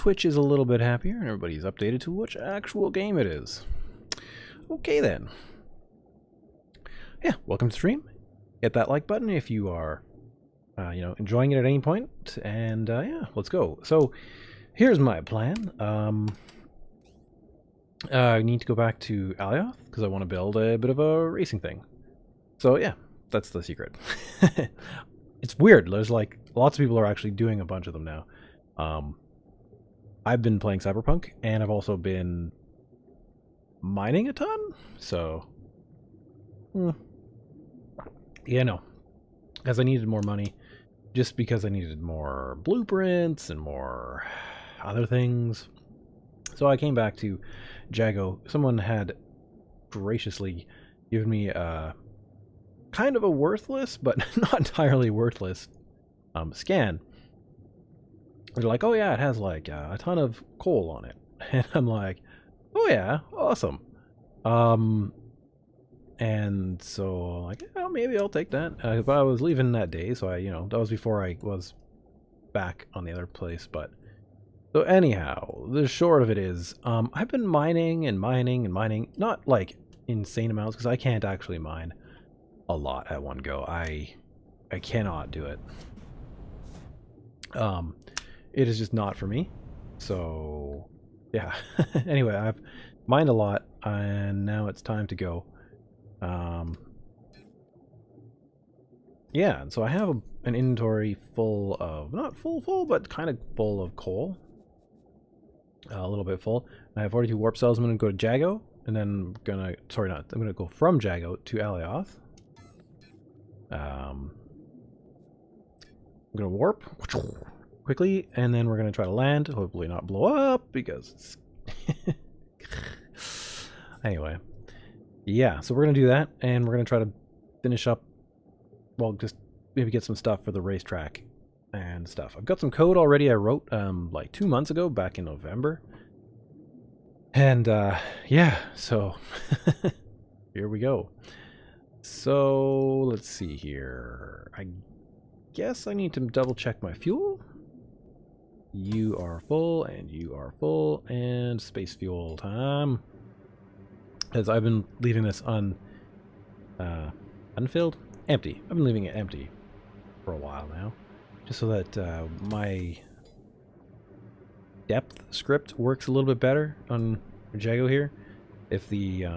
Twitch is a little bit happier and everybody's updated to which actual game it is. Okay then. Yeah, welcome to the stream. Hit that like button if you are, enjoying it at any point. And yeah, let's go. So here's my plan. I need to go back to Alioth because I want to build a bit of a racing thing. So yeah, that's the secret. It's weird. There's like lots of people are actually doing a bunch of them now. I've been playing Cyberpunk and I've also been mining a ton. So yeah, no, as I needed more money, just because I needed more blueprints and more other things. So I came back to Jago. Someone had graciously given me kind of a worthless, but not entirely worthless scan. They're like, oh yeah, it has like a ton of coal on it. And I'm like, oh yeah, awesome. And so like, oh, maybe I'll take that. But I was leaving that day, so that was before I was back on the other place. But so anyhow, the short of it is, I've been mining and mining and mining, not like insane amounts because I can't actually mine a lot at one go. I cannot do it. It is just not for me. So yeah. Anyway, I've mined a lot and now it's time to go. Yeah, and so I have an inventory full of, not full, but kind of full of coal. A little bit full. I have 42 warp cells. I'm going to go to Jago, and then I'm going to go from Jago to Alioth. I'm going to warp quickly, and then we're going to try to land, hopefully not blow up, because it's... Anyway. Yeah, so we're going to do that, and we're going to try to finish up, well, just maybe get some stuff for the racetrack and stuff. I've got some code already I wrote like 2 months ago, back in November. And yeah, so here we go. So let's see here. I guess I need to double check my fuel. You are full, and you are full, and space fuel time. Because I've been leaving this unfilled? Empty. I've been leaving it empty for a while now. Just so that my depth script works a little bit better on Jago here. If the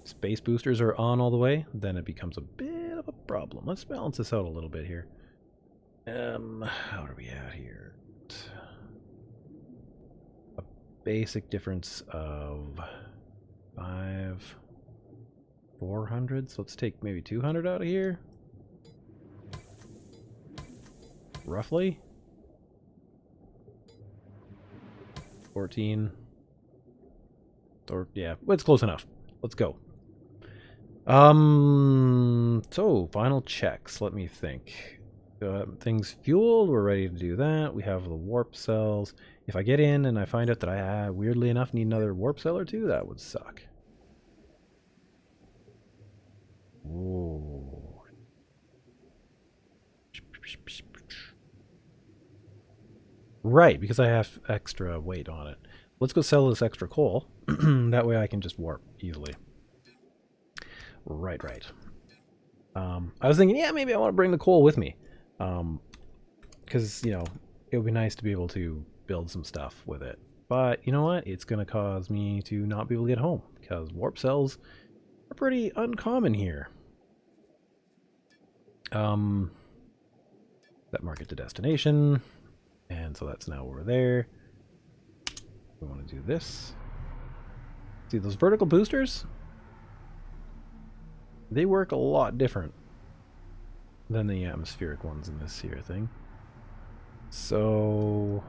space boosters are on all the way, then it becomes a bit of a problem. Let's balance this out a little bit here. How are we at here? A basic difference of 400. So let's take maybe 200 out of here. Roughly. 14. Or yeah, it's close enough. Let's go. So final checks. Let me think. Things fueled. We're ready to do that. We have the warp cells. If I get in and I find out that I weirdly enough need another warp cell or two, that would suck. Whoa. Right, because I have extra weight on it. Let's go sell this extra coal. That way I can just warp easily. Right. I was thinking, yeah, maybe I want to bring the coal with me. Because, it would be nice to be able to build some stuff with it. But, you know what? It's going to cause me to not be able to get home. Because warp cells are pretty uncommon here. That market to destination. And so that's now over there. We want to do this. See, those vertical boosters? They work a lot different than the atmospheric ones in this here thing. So,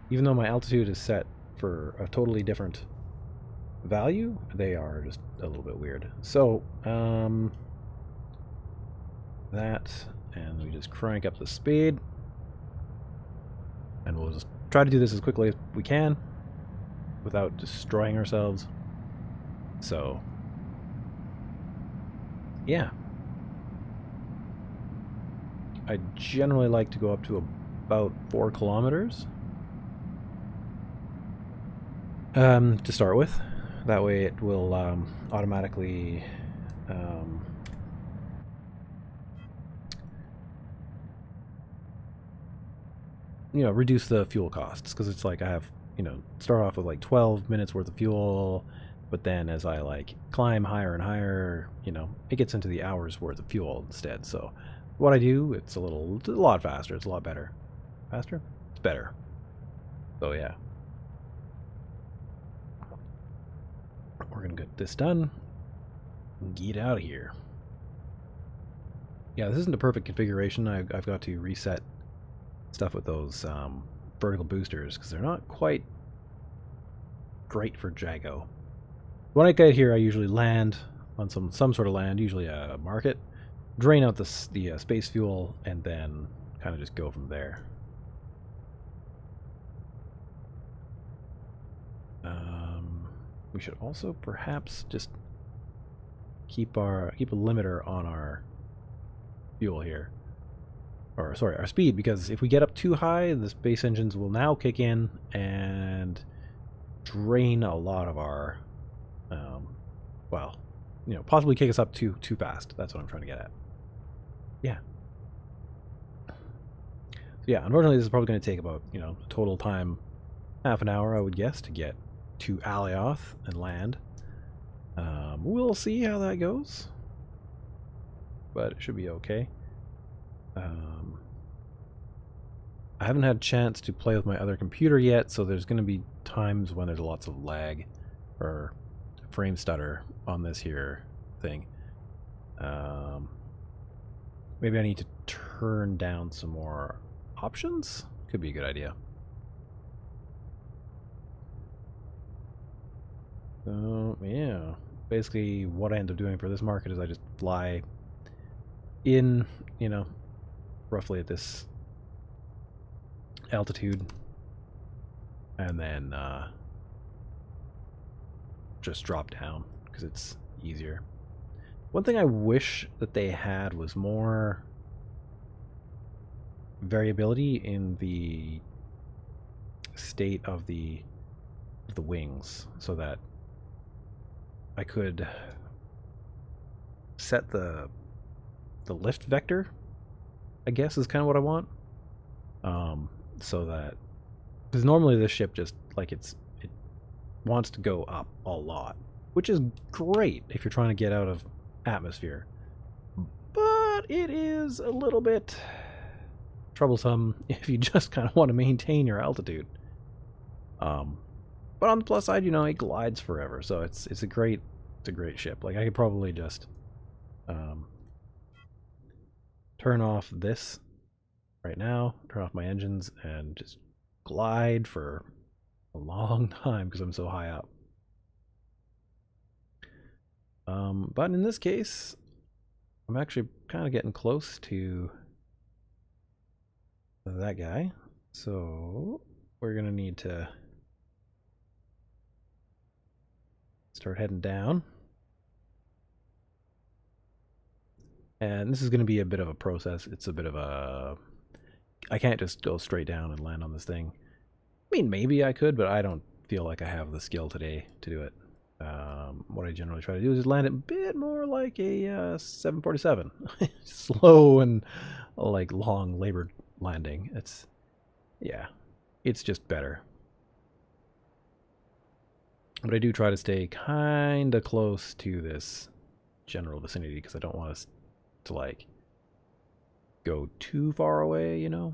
even though my altitude is set for a totally different value, they are just a little bit weird. So, that, and we just crank up the speed. And we'll just try to do this as quickly as we can without destroying ourselves. So, yeah. I generally like to go up to about 4 kilometers. To start with. That way it will automatically you know, reduce the fuel costs, because it's like I have, you know, start off with like 12 minutes worth of fuel, but then as I like climb higher and higher, you know, it gets into the hours worth of fuel instead. So what I do, it's a lot faster. It's a lot better. Faster? It's better. So yeah. We're gonna get this done and get out of here. Yeah, this isn't a perfect configuration. I've got to reset stuff with those vertical boosters because they're not quite great for Jago. When I get here, I usually land on some sort of land, usually a market, drain out the space fuel, and then kind of just go from there. We should also perhaps just keep a limiter on our fuel here. Or sorry, our speed, because if we get up too high, the space engines will now kick in and drain a lot of our, well, you know, possibly kick us up too fast. That's what I'm trying to get at. Yeah. So yeah, unfortunately, this is probably going to take about, you know, total time, half an hour, I would guess, to get to Alioth and land. We'll see how that goes, but it should be okay. I haven't had a chance to play with my other computer yet, so there's going to be times when there's lots of lag or frame stutter on this here thing. Maybe I need to turn down some more options? Could be a good idea. So, yeah. Basically, what I end up doing for this market is I just fly in, you know, roughly at this altitude, and then just drop down because it's easier. One thing I wish that they had was more variability in the state of the wings, so that I could set the lift vector, I guess, is kind of what I want. So that, because normally this ship just like it wants to go up a lot, which is great if you're trying to get out of atmosphere, but it is a little bit troublesome if you just kind of want to maintain your altitude. But on the plus side, you know, it glides forever, so it's a great ship. Like I could probably just turn off this right now, turn off my engines, and just glide for a long time because I'm so high up. But in this case, I'm actually kind of getting close to that guy, so we're gonna need to start heading down. And this is going to be a bit of a process. It's a bit of a... I can't just go straight down and land on this thing. I mean, maybe I could, but I don't feel like I have the skill today to do it. What I generally try to do is land it a bit more like a 747. Slow and like long labored landing. It's... yeah, it's just better. But I do try to stay kind of close to this general vicinity because I don't want us to like go too far away, you know.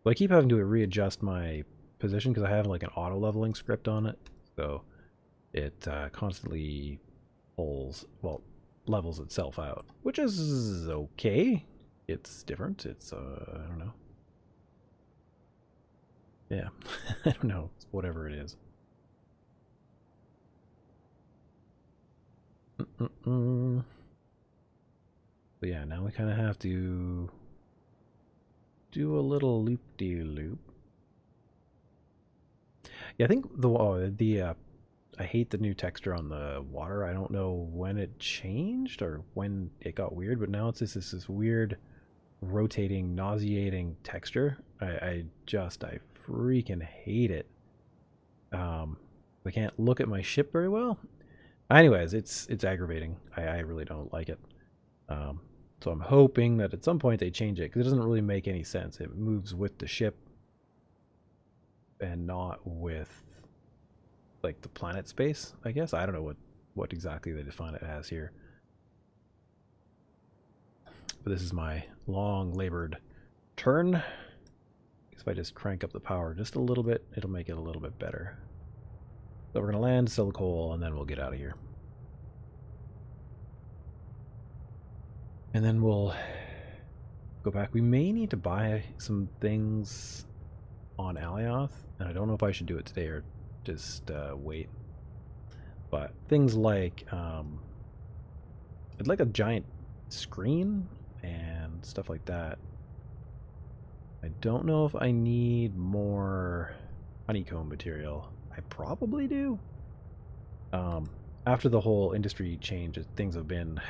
But I keep having to readjust my position because I have like an auto leveling script on it, so it constantly levels itself out, which is okay. It's different. It's I don't know. Yeah, I don't know. It's whatever it is. But yeah, now we kind of have to do a little loop-de-loop. Yeah, I think I hate the new texture on the water. I don't know when it changed or when it got weird, but now it's this weird rotating, nauseating texture. I freaking hate it. I can't look at my ship very well. Anyways, it's aggravating. I really don't like it. So I'm hoping that at some point they change it, because it doesn't really make any sense. It moves with the ship and not with like the planet space, I guess. I don't know what exactly they define it as here. But this is my long labored turn. If I just crank up the power just a little bit, it'll make it a little bit better. So we're going to land, sell the coal, and then we'll get out of here. And then we'll go back. We may need to buy some things on Alioth, and I don't know if I should do it today or just wait. But things like, I'd like a giant screen and stuff like that. I don't know if I need more honeycomb material. I probably do. After the whole industry change, things have been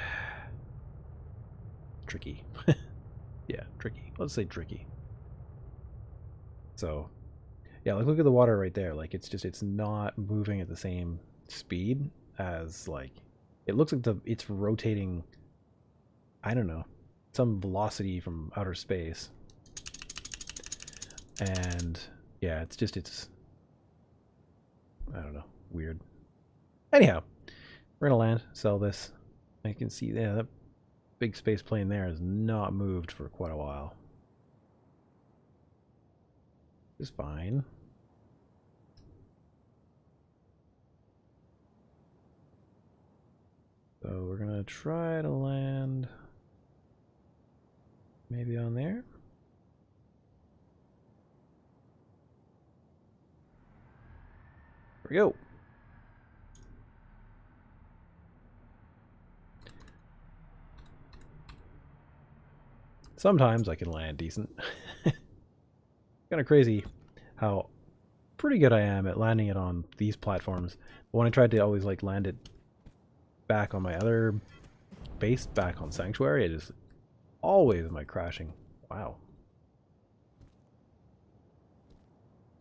tricky. Yeah, tricky. Let's say tricky. So, yeah, like look at the water right there. Like it's not moving at the same speed as like it looks like it's rotating. I don't know, some velocity from outer space. And yeah, it's I don't know, weird. Anyhow, we're gonna land, sell this. I can see, yeah, that big space plane there has not moved for quite a while. It's fine. So we're gonna try to land maybe on there. Here we go. Sometimes I can land decent. Kind of crazy how pretty good I am at landing it on these platforms. But when I tried to always like land it back on my other base, back on Sanctuary, it is always my crashing. Wow.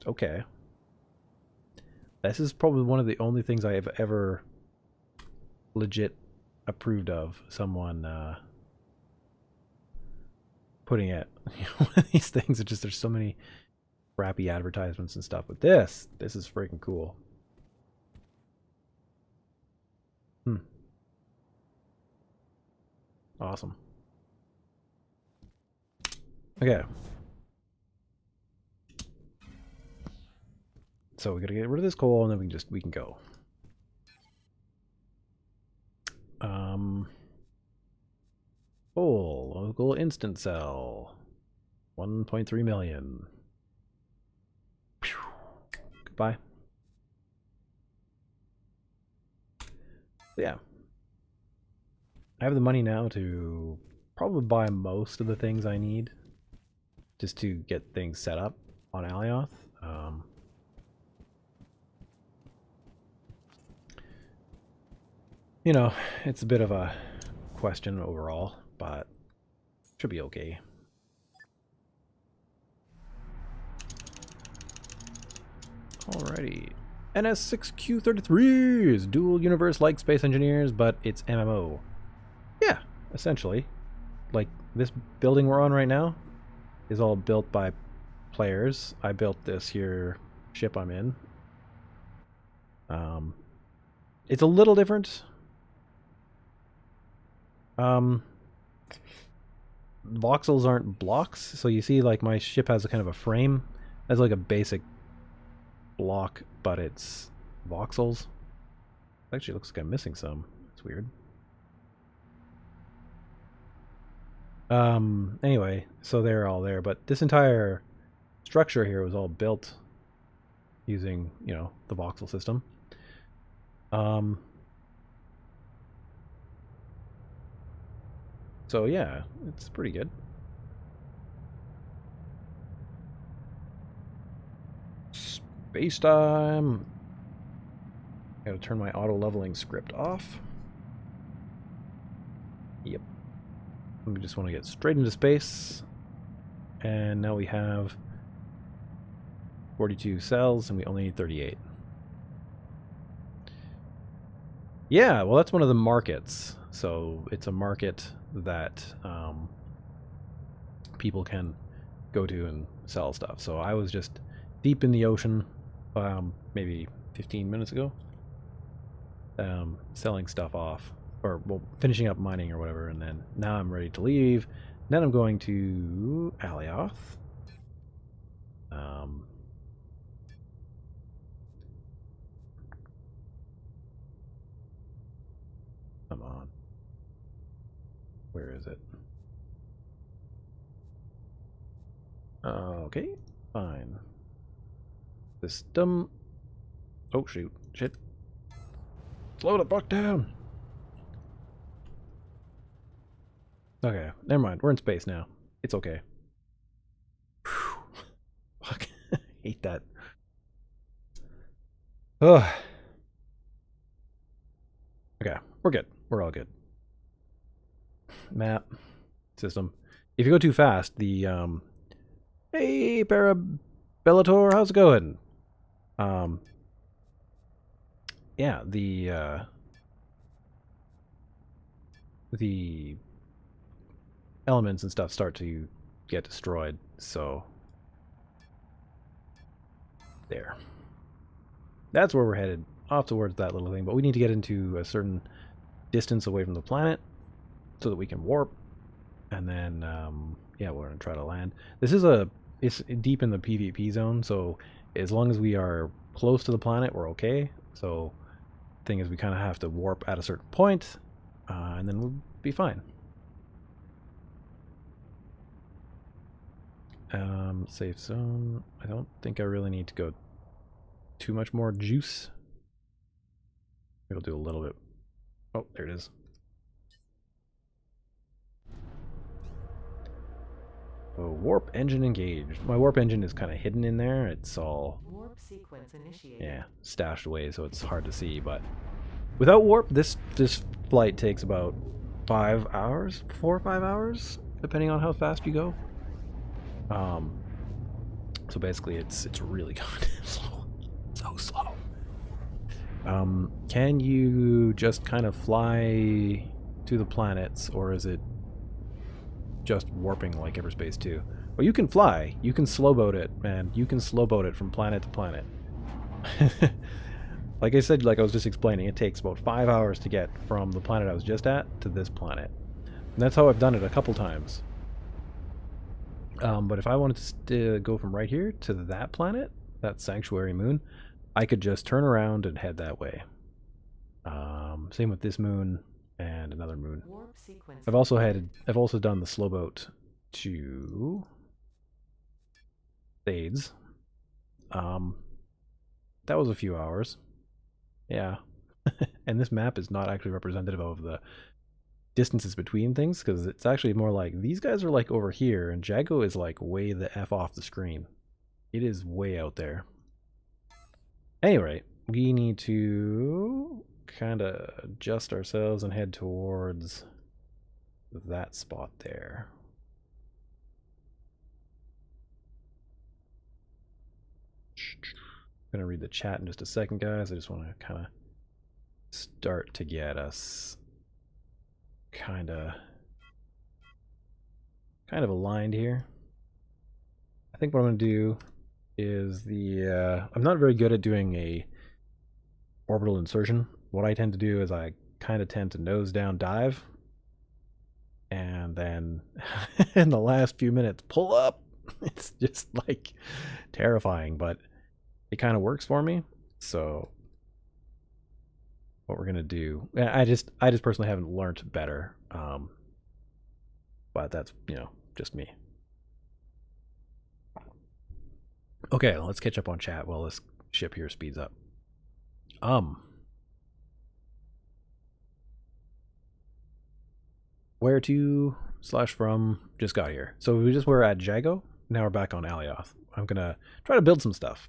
Okay. This is probably one of the only things I have ever legit approved of someone putting it. One of these things are just, there's so many crappy advertisements and stuff, but this is freaking cool. Awesome. Okay. So we gotta get rid of this coal and then we can go. Coal, local instant sell. 1.3 million. Whew. Goodbye. Yeah. I have the money now to probably buy most of the things I need just to get things set up on Alioth. You know, it's a bit of a question overall, but should be okay. Alrighty. NS6Q33 is dual universe like Space Engineers, but it's MMO. Yeah, essentially. Like this building we're on right now is all built by players. I built this here ship I'm in. It's a little different. Voxels aren't blocks, so you see like my ship has a kind of a frame. That's like a basic block, but it's voxels. Actually looks like I'm missing some. It's weird. Anyway, so they're all there, but this entire structure here was all built using, you know, the voxel system. So yeah, it's pretty good. Space time. Gotta turn my auto leveling script off. Yep. We just want to get straight into space. And now we have 42 cells, and we only need 38. Yeah, well, that's one of the markets. So it's a market that people can go to and sell stuff. So I was just deep in the ocean maybe 15 minutes ago, selling stuff off, or well, finishing up mining or whatever, and then now I'm ready to leave. Then I'm going to Alioth. Come on. Where is it? Okay, fine. System. Oh, shoot. Shit. Slow the fuck down. Okay, never mind. We're in space now. It's okay. Whew. Fuck. I hate that. Ugh. Okay, we're good. We're all good. Map. System. If you go too fast, the hey, Bellator, how's it going? Yeah, the elements and stuff start to get destroyed, so there. That's where we're headed, off towards that little thing, but we need to get into a certain distance away from the planet so that we can warp, and then yeah, we're gonna try to land. This is it's deep in the PvP zone, so as long as we are close to the planet, we're okay. So thing is, we kind of have to warp at a certain point, and then we'll be fine. Safe zone. I don't think I really need to go too much more juice. It'll do a little bit. Oh, there it is. Oh, warp engine engaged. My warp engine is kind of hidden in there. It's all warp sequence initiated. Yeah, stashed away, so it's hard to see. But without warp, this flight takes about 5 hours, 4 or 5 hours, depending on how fast you go. So basically, it's really goddamn slow, so slow. Can you just kind of fly to the planets, or is it just warping like Everspace 2? Well, you can fly. You can slow boat it, man. You can slow boat it from planet to planet. Like I said, like I was just explaining, it takes about 5 hours to get from the planet I was just at to this planet. And that's how I've done it a couple times. But if I wanted to go from right here to that planet, that sanctuary moon, I could just turn around and head that way. Same with this moon and another moon. I've also done the slow boat to Thades. That was a few hours. Yeah. And this map is not actually representative of the distances between things, because it's actually more like these guys are like over here and Jago is like way the F off the screen. It is way out there. Anyway, we need to kind of adjust ourselves and head towards that spot there. I'm going to read the chat in just a second, guys. I just want to kind of start to get us kind of aligned here. I think what I'm going to do is I'm not very good at doing a orbital insertion. What I tend to do is I kind of tend to nose down dive, and then in the last few minutes pull up. It's just like terrifying, but it kind of works for me. So what we're gonna do, I just personally haven't learned better, but that's, you know, just me. Okay, let's catch up on chat while this ship here speeds up. Where to / from just got here. So we just were at Jago. Now we're back on Alioth. I'm gonna try to build some stuff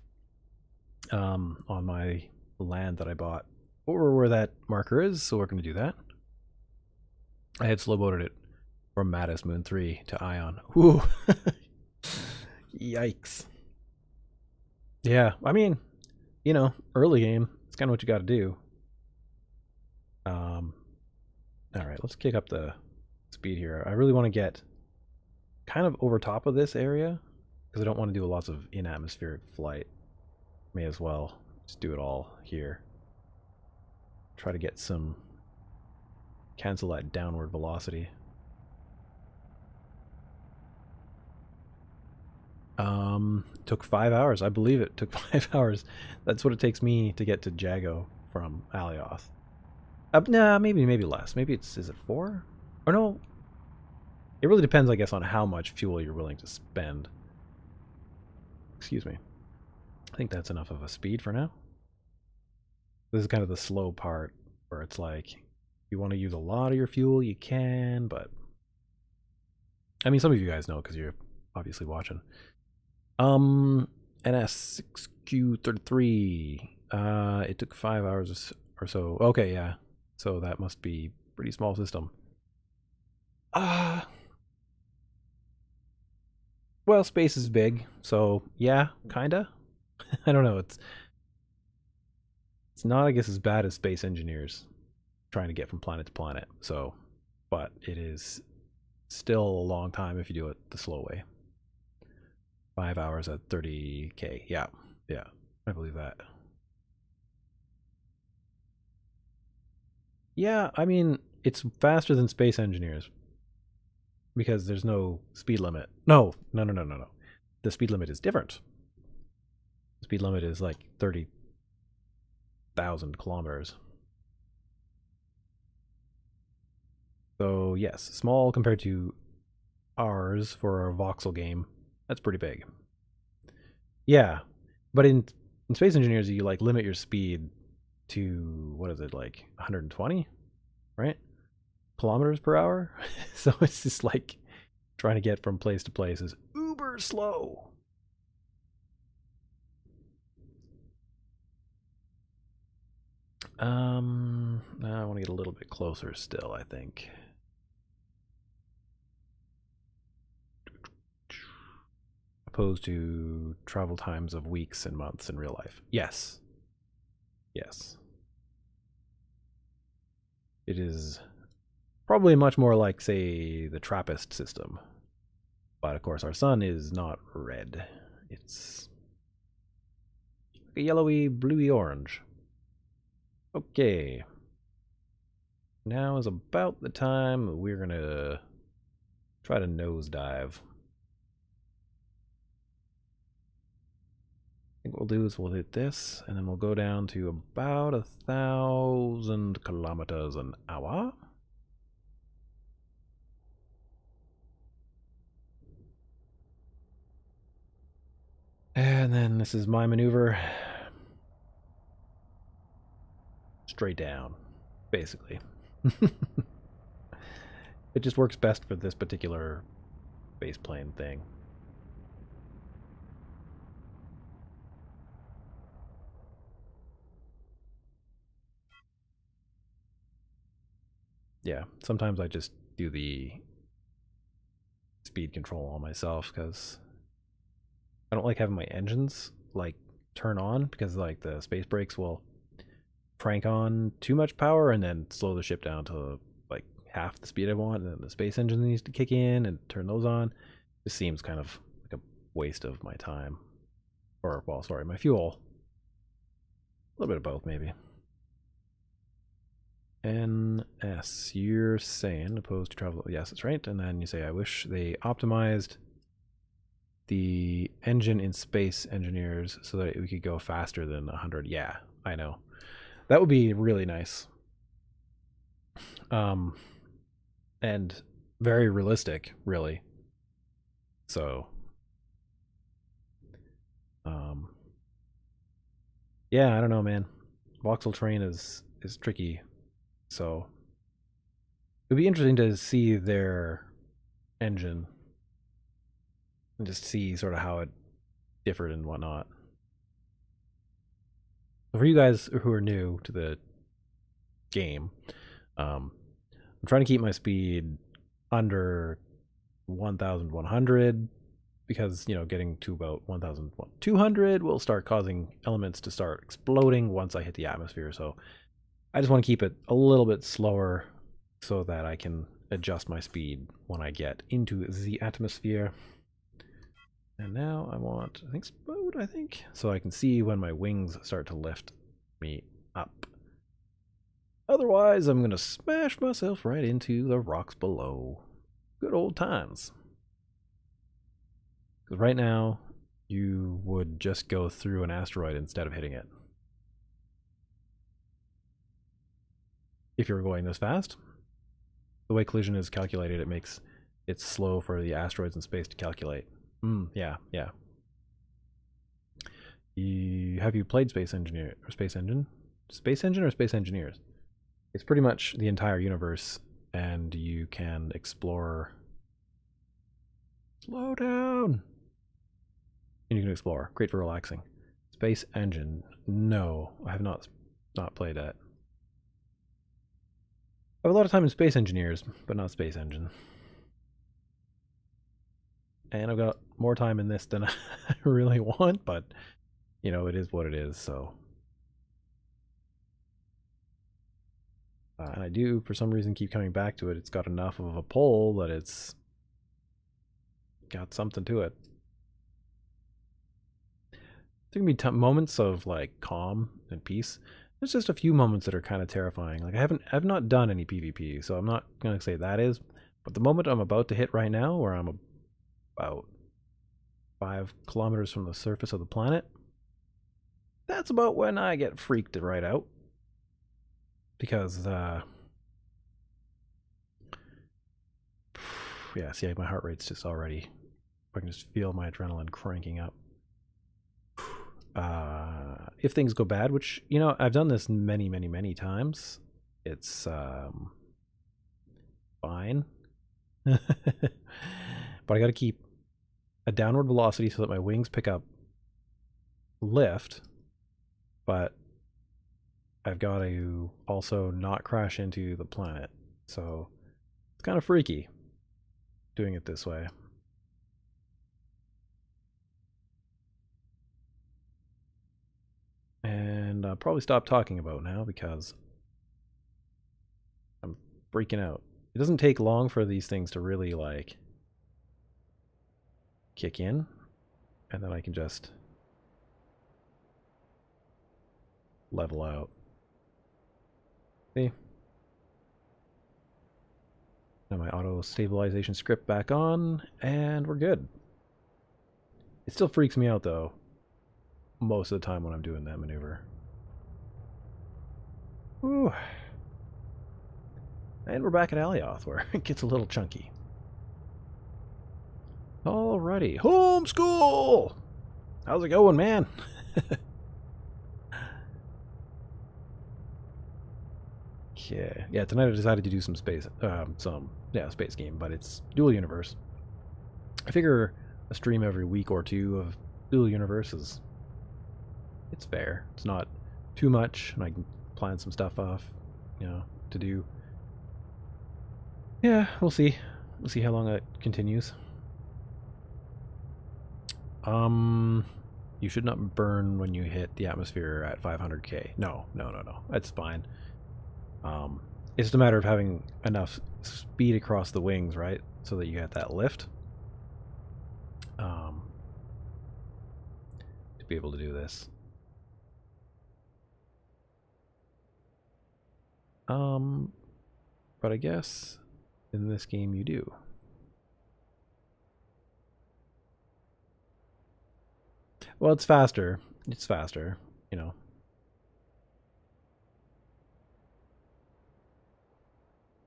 on my land that I bought over where that marker is, so we're gonna do that. I had slow boated it From Mattis Moon 3 to Ion. Whew. Yikes. Yeah, I mean, you know, early game, it's kind of what you got to do. All right, let's kick up the speed here. I really want to get kind of over top of this area because I don't want to do lots of in-atmospheric flight. May as well just do it all here. Try to get some, cancel that downward velocity. Took 5 hours. I believe it took 5 hours. That's what it takes me to get to Jago from Alioth. Nah, maybe less. Maybe is it 4? Or no? It really depends, I guess, on how much fuel you're willing to spend. Excuse me. I think that's enough of a speed for now. This is kind of the slow part where it's like, you want to use a lot of your fuel, you can, but I mean, some of you guys know because you're obviously watching. NS6Q33. It took 5 hours or so. Okay, yeah. So that must be pretty small system. Well, space is big, so yeah, kinda. I don't know. It's not, I guess, as bad as space engineers trying to get from planet to planet. So, but it is still a long time if you do it the slow way. 5 hours at 30k. Yeah, I believe that. Yeah, I mean, it's faster than space engineers because there's no speed limit. No. The speed limit is different. The speed limit is like 30,000 kilometers. So yes, small compared to ours for a voxel game. That's pretty big. Yeah, but in Space Engineers, you like limit your speed to, what is it, like 120, right? Kilometers per hour. So it's just like trying to get from place to place is uber slow. I want to get a little bit closer still, I think. Opposed to travel times of weeks and months in real life. Yes. Yes. It is probably much more like, say, the Trappist system. But of course, our sun is not red. It's like a yellowy, bluey orange. Okay. Now is about the time we're going to try to nosedive. I think what we'll do is we'll hit this, and then we'll go down to about 1,000 kilometers an hour. And then this is my maneuver. Straight down, basically. It just works best for this particular baseplane thing. Yeah, sometimes I just do the speed control on myself because I don't like having my engines like turn on because like the space brakes will crank on too much power and then slow the ship down to like half the speed I want, and then the space engine needs to kick in and turn those on. This seems kind of like a waste of my time. Or, well, sorry, my fuel. A little bit of both, maybe. NS, you're saying opposed to travel. Yes, that's right. And then you say, I wish they optimized the engine in Space Engineers so that we could go faster than 100. Yeah, I know. That would be really nice. And very realistic, really. So, yeah, I don't know, man. Voxel terrain is tricky. So, it would be interesting to see their engine and just see sort of how it differed and whatnot. For you guys who are new to the game, I'm trying to keep my speed under 1,100 because, you know, getting to about 1,200 will start causing elements to start exploding once I hit the atmosphere. So I just want to keep it a little bit slower so that I can adjust my speed when I get into the atmosphere. And now I want, I think, explode, so I can see when my wings start to lift me up. Otherwise, I'm going to smash myself right into the rocks below. Good old times. Because right now, you would just go through an asteroid instead of hitting it. If you're going this fast, the way collision is calculated, it makes it slow for the asteroids in space to calculate. Yeah. Have you played Space Engineer or Space Engine? Space Engine or Space Engineers? It's pretty much the entire universe, and you can explore. Slow down. And you can explore. Great for relaxing. Space Engine. No, I have not played that. I have a lot of time in Space Engineers, but not Space Engine. And I've got more time in this than I really want, but, you know, it is what it is, so. And I do, for some reason, keep coming back to it. It's got enough of a pull that it's got something to it. There can be moments of, like, calm and peace. There's just a few moments that are kind of terrifying. Like, I've not done any PvP, so I'm not going to say that is. But the moment I'm about to hit right now, where I'm about 5 kilometers from the surface of the planet, that's about when I get freaked right out. Because, yeah, see, my heart rate's just already, I can just feel my adrenaline cranking up. If things go bad, which, you know, I've done this many times, it's fine. But I gotta keep a downward velocity so that my wings pick up lift, but I've got to also not crash into the planet. So it's kind of freaky doing it this way. And I'll probably stop talking about now because I'm freaking out. It doesn't take long for these things to really, like, kick in, and then I can just level out. See? Now my auto stabilization script back on, and we're good. It still freaks me out though, most of the time when I'm doing that maneuver. Whew. And we're back at Alioth, where it gets a little chunky. Alrighty, homeschool! How's it going, man? Yeah, tonight I decided to do some space game, but it's dual universe. I figure a stream every week or two of dual universe is, it's fair. It's not too much, and I can plan some stuff off, you know, to do. Yeah, we'll see. We'll see how long that continues. You should not burn when you hit the atmosphere at 500k. No. That's fine. It's just a matter of having enough speed across the wings, right? So that you get that lift. To be able to do this. But I guess in this game you do. Well, it's faster. It's faster, you know.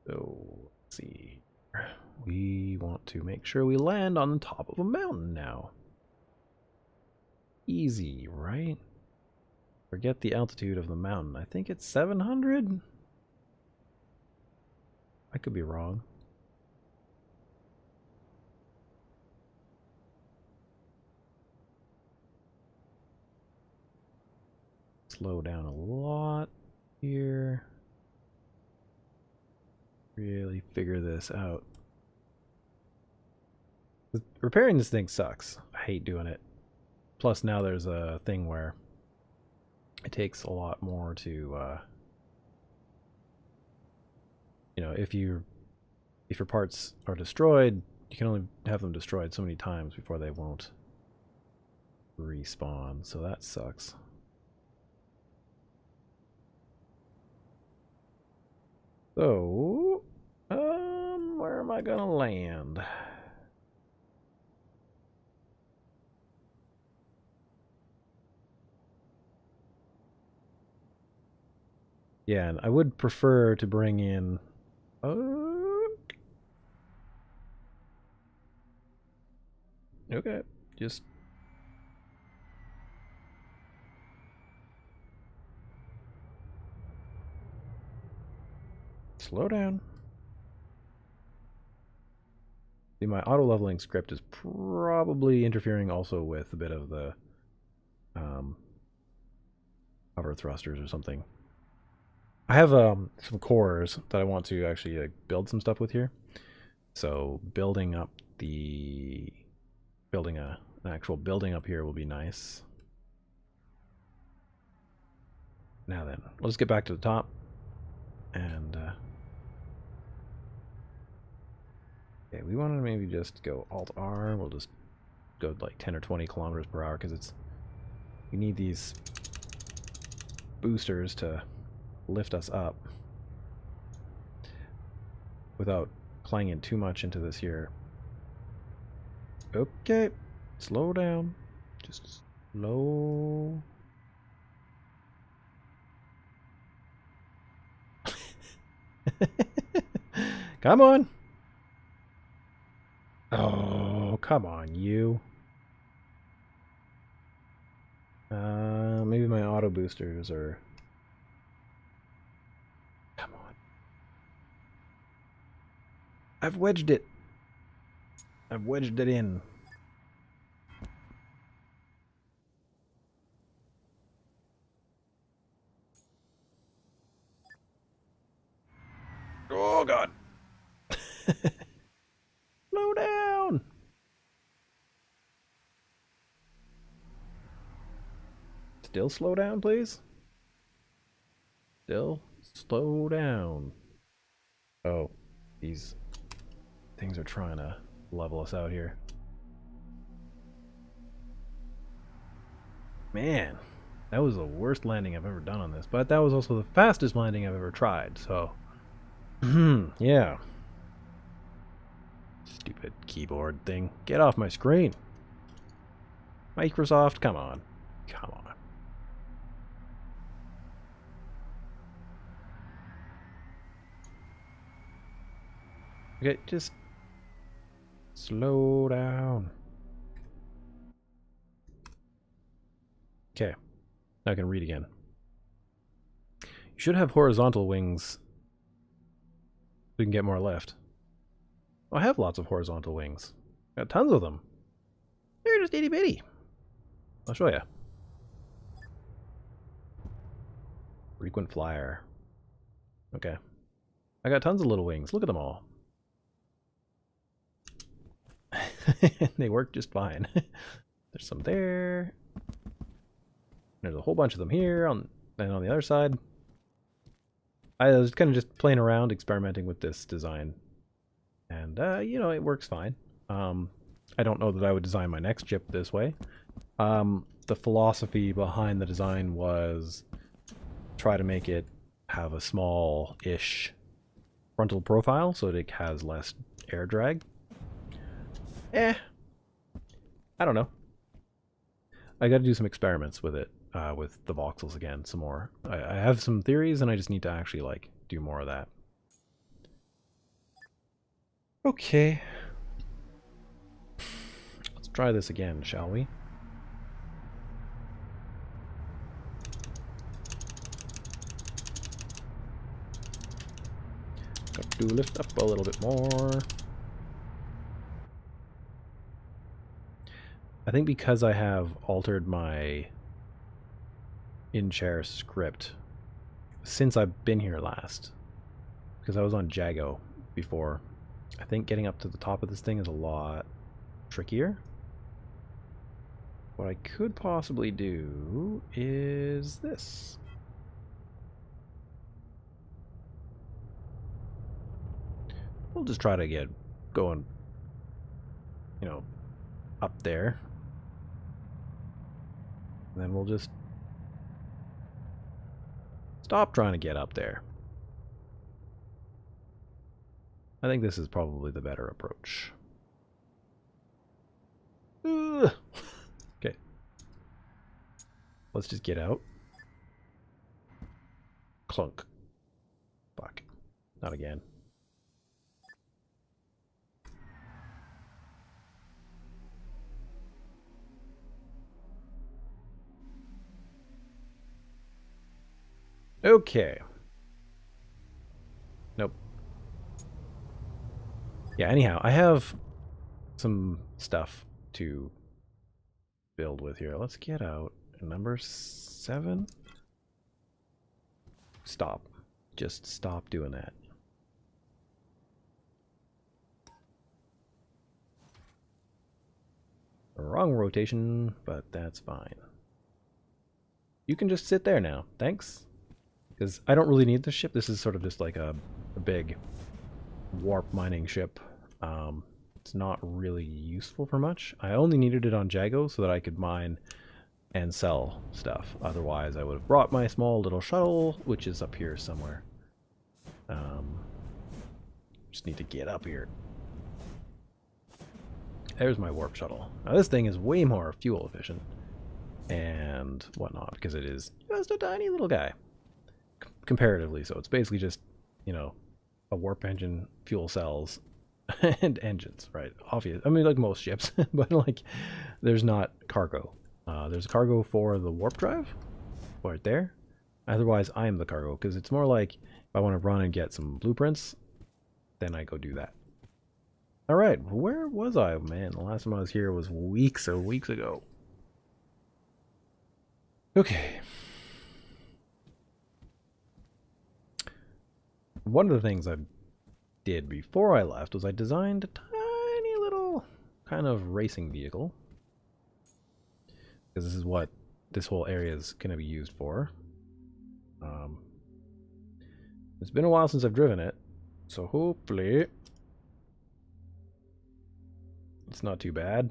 So, let's see. We want to make sure we land on the top of a mountain now. Easy, right? Forget the altitude of the mountain. I think it's 700? I could be wrong. Slow down a lot here. Really figure this out. Repairing this thing sucks. I hate doing it. Plus now there's a thing where it takes a lot more to, you know, if your parts are destroyed, you can only have them destroyed so many times before they won't respawn, so that sucks. So, where am I gonna land? Yeah, and I would prefer to bring in... okay, just... slow down. See, my auto-leveling script is probably interfering also with a bit of the hover thrusters or something. I have some cores that I want to actually build some stuff with here. So building up the... building an actual building up here will be nice. Now then, let's get back to the top. And... okay, we want to maybe just go Alt-R. We'll just go like 10 or 20 kilometers per hour because it's... we need these boosters to lift us up without clanging too much into this here. Okay, slow down. Just slow. Come on. Oh, come on, you. Maybe my auto boosters are... come on. I've wedged it. I've wedged it in. Oh, God. Slow down. Still slow down, please. Still slow down. Oh, these things are trying to level us out here. Man, that was the worst landing I've ever done on this, but that was also the fastest landing I've ever tried, so... yeah. Stupid keyboard thing. Get off my screen. Microsoft, come on. Come on. Okay, just slow down. Okay, now I can read again. You should have horizontal wings so we can get more lift. Oh, I have lots of horizontal wings. Got tons of them. They're just itty bitty. I'll show you. Frequent flyer. Okay. I got tons of little wings. Look at them all. They work just fine. There's some there. There's a whole bunch of them here and on the other side. I was kind of just playing around, experimenting with this design. And, you know, it works fine. I don't know that I would design my next ship this way. The philosophy behind the design was try to make it have a small-ish frontal profile so that it has less air drag. I don't know. I got to do some experiments with it, with the voxels again, some more. I have some theories, and I just need to actually, like, do more of that. Okay. Let's try this again, shall we? Got to lift up a little bit more. I think because I have altered my in-chair script since I've been here last, because I was on Jago before, I think getting up to the top of this thing is a lot trickier. What I could possibly do is this. We'll just try to get going, you know, up there. And then we'll just stop trying to get up there. I think this is probably the better approach. Ugh. Okay. Let's just get out. Clunk. Fuck. Not again. Okay. Nope. Yeah, anyhow, I have some stuff to build with here. Let's get out. Number 7. Stop. Just stop doing that. Wrong rotation, but that's fine. You can just sit there now. Thanks. Because I don't really need this ship. This is sort of just like a big warp mining ship. It's not really useful for much. I only needed it on Jago so that I could mine and sell stuff. Otherwise, I would have brought my small little shuttle, which is up here somewhere. Just need to get up here. There's my warp shuttle. Now this thing is way more fuel efficient and whatnot because it is just a tiny little guy. Comparatively, so it's basically just, you know, a warp engine, fuel cells, and engines, right? Obvious. I mean, like most ships, but like, there's not cargo. There's cargo for the warp drive, right there. Otherwise, I am the cargo because it's more like if I want to run and get some blueprints, then I go do that. All right, where was I, man? The last time I was here was weeks ago. Okay. One of the things I did before I left was I designed a tiny little kind of racing vehicle. Because this is what this whole area is going to be used for. It's been a while since I've driven it, so hopefully it's not too bad.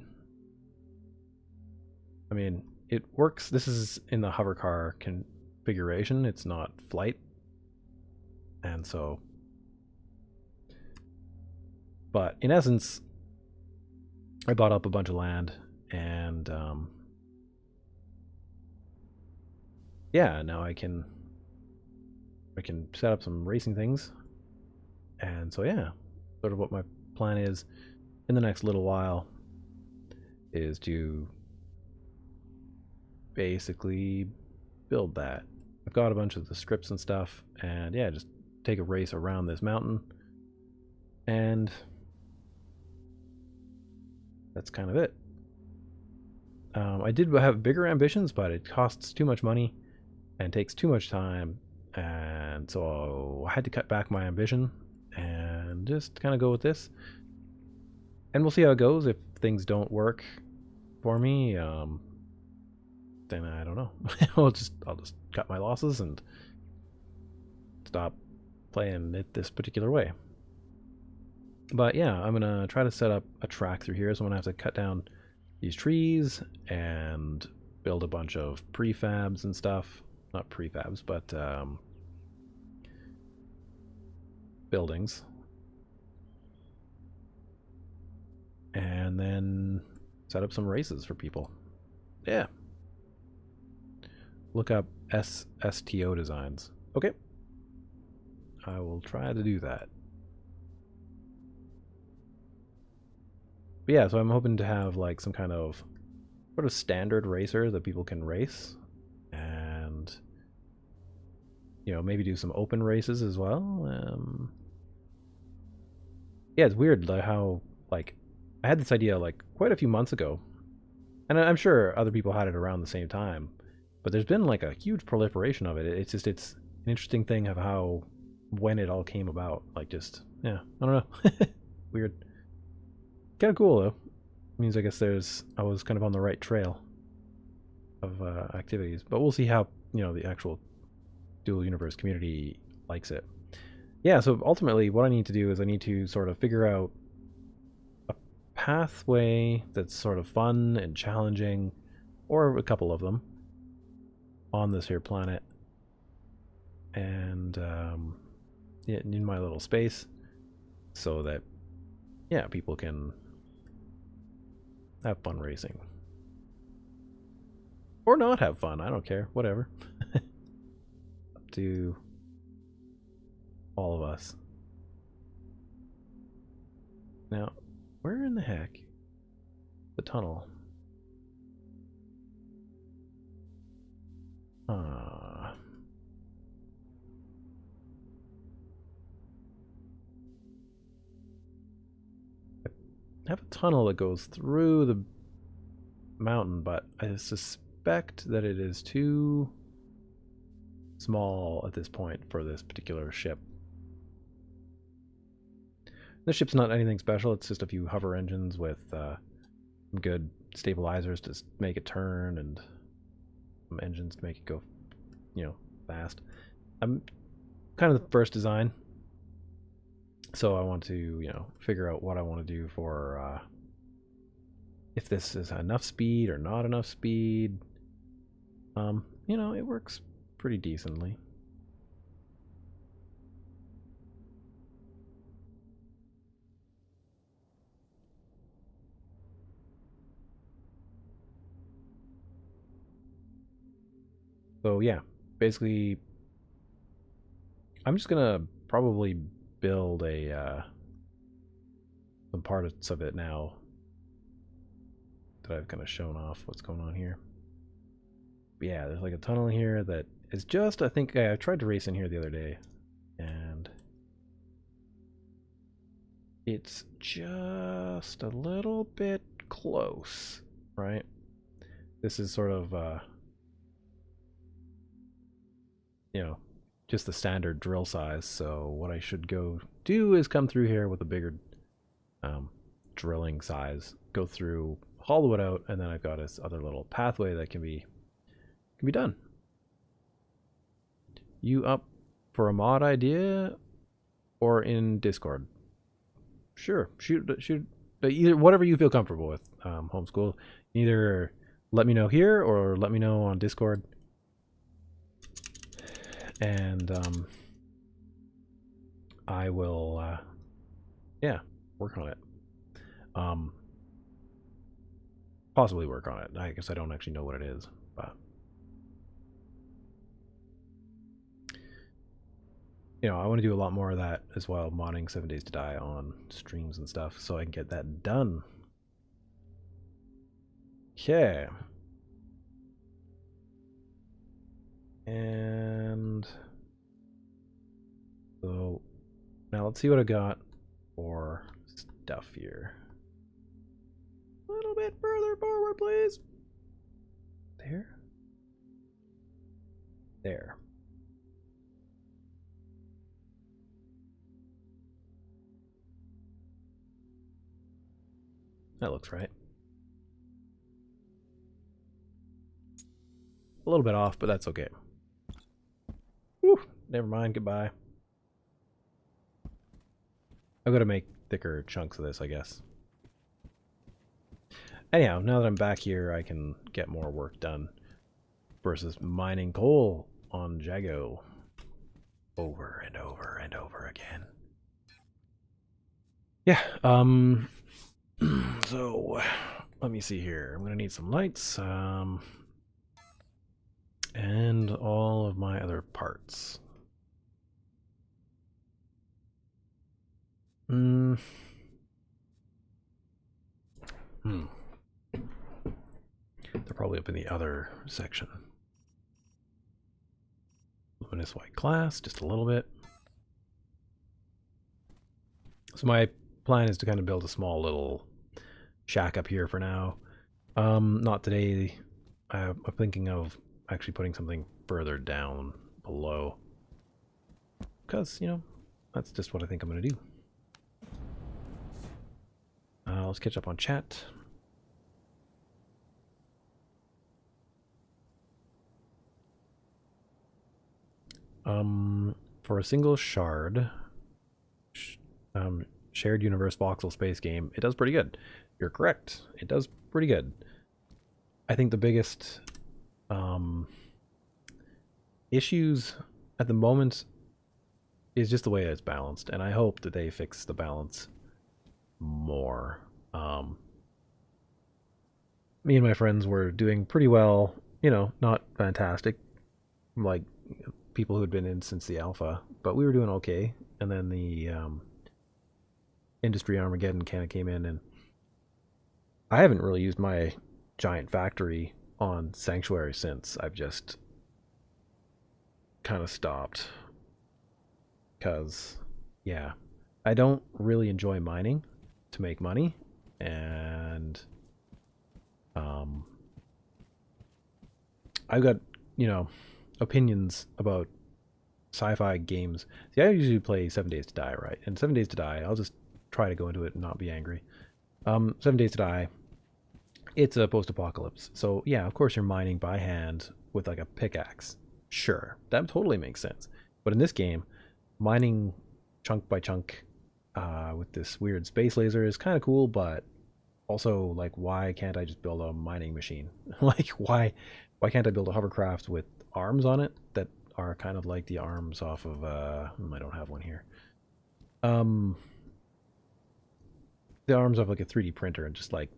I mean, it works. This is in the hover car configuration. It's not flight. And so, but in essence, I bought up a bunch of land and yeah, now I can set up some racing things. And so yeah, sort of what my plan is in the next little while is to basically build that. I've got a bunch of the scripts and stuff, and yeah, just take a race around this mountain, and that's kind of it. I did have bigger ambitions, but it costs too much money and takes too much time, and so I had to cut back my ambition and just kind of go with this. And we'll see how it goes. If things don't work for me, then I don't know. I'll just cut my losses and stop playing it this particular way. But yeah, I'm gonna try to set up a track through here, so I'm gonna have to cut down these trees and build a bunch of prefabs and stuff. Not prefabs, but buildings. And then set up some races for people. Yeah. Look up STO designs. Okay. I will try to do that. But yeah, so I'm hoping to have like some kind of sort of standard racer that people can race. And, you know, maybe do some open races as well. Yeah, it's weird like how, like, I had this idea like quite a few months ago. And I'm sure other people had it around the same time. But there's been like a huge proliferation of it. It's just, it's an interesting thing of how, when it all came about. Like just, yeah, I don't know. Weird. Kind of cool though. Means I guess I was kind of on the right trail of activities. But we'll see how, the actual dual universe community likes it. Yeah, so ultimately what I need to do is I need to sort of figure out a pathway that's sort of fun and challenging, or a couple of them, on this here planet. And in my little space, so that, yeah, people can have fun racing. Or not have fun, I don't care, whatever. Up to all of us. Now, where in the heck? The tunnel. I have a tunnel that goes through the mountain, but I suspect that it is too small at this point for this particular ship. This ship's not anything special, it's just a few hover engines with some good stabilizers to make it turn and some engines to make it go, fast. I'm kind of the first design, so I want to, figure out what I want to do for if this is enough speed or not enough speed. It works pretty decently. So yeah, basically I'm just gonna probably build some parts of it now that I've kind of shown off what's going on here. But yeah, there's like a tunnel here that is just, I think I tried to race in here the other day, and it's just a little bit close, right? This is sort of just the standard drill size, so what I should go do is come through here with a bigger drilling size, go through, hollow it out, and then I've got this other little pathway that can be done. You up for a mod idea or in Discord? Sure, shoot either, whatever you feel comfortable with. Homeschool, either let me know here or let me know on Discord, and I will work on it. Possibly work on it. I guess I don't actually know what it is, but I want to do a lot more of that as well, modding 7 Days to Die on streams and stuff, so I can get that done. Okay. And so now let's see what I got for stuff here. A little bit further forward, please. There. That looks right. A little bit off, but that's okay. Whew, never mind, goodbye. I've got to make thicker chunks of this, I guess. Anyhow, now that I'm back here, I can get more work done versus mining coal on Jago over and over and over again. Yeah, so let me see here. I'm gonna need some lights, and all of my other parts. They're probably up in the other section. Luminous white glass, just a little bit. So my plan is to kind of build a small little shack up here for now. Not today. I'm thinking of actually putting something further down below, because that's just what I think I'm gonna do. Let's catch up on chat. For a single shard, sh shared universe voxel space game, it does pretty good. You're correct. It does pretty good. I think the biggest issues at the moment is just the way it's balanced, and I hope that they fix the balance more. Me and my friends were doing pretty well, not fantastic, like people who had been in since the alpha, but we were doing okay. And then the industry Armageddon kind of came in, and I haven't really used my giant factory on Sanctuary since. I've just kind of stopped because, yeah, I don't really enjoy mining to make money, and I've got, opinions about sci-fi games. See, I usually play 7 Days to Die, right? And 7 Days to Die, I'll just try to go into it and not be angry. 7 Days to Die, it's a post-apocalypse. So, yeah, of course you're mining by hand with like a pickaxe. Sure, that totally makes sense. But in this game, mining chunk by chunk with this weird space laser is kind of cool, but also, like, why can't I just build a mining machine? Like, why can't I build a hovercraft with arms on it that are kind of like the arms off of I don't have one here. The arms of like a 3D printer, and just like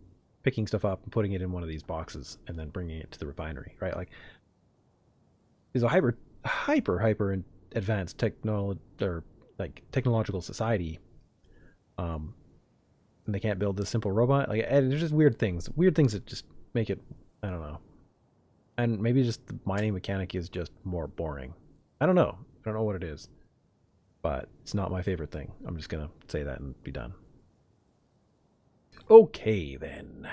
picking stuff up and putting it in one of these boxes and then bringing it to the refinery, right? Like, is a hyper advanced technology or like technological society, and they can't build this simple robot. Like, there's just weird things that just make it, I don't know. And maybe just the mining mechanic is just more boring. I don't know. I don't know what it is, but it's not my favorite thing. I'm just gonna say that and be done. Okay, then.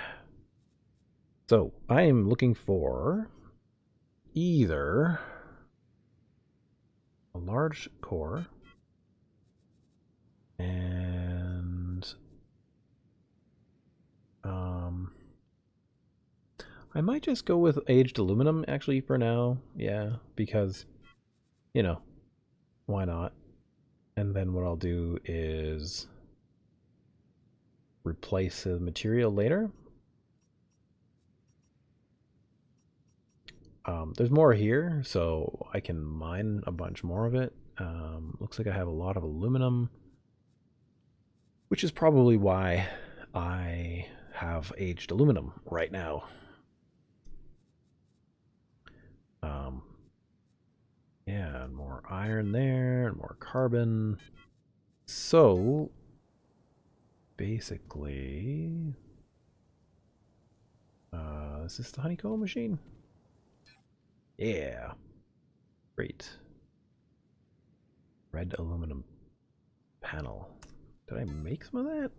So I am looking for either a large core and I might just go with aged aluminum actually for now. Yeah, because why not? And then what I'll do is replace the material later. There's more here, so I can mine a bunch more of it. Looks like I have a lot of aluminum, which is probably why I have aged aluminum right now. Yeah, and more iron there, and more carbon. So, basically, is this the honeycomb machine? Yeah. Great. Red aluminum panel. Did I make some of that?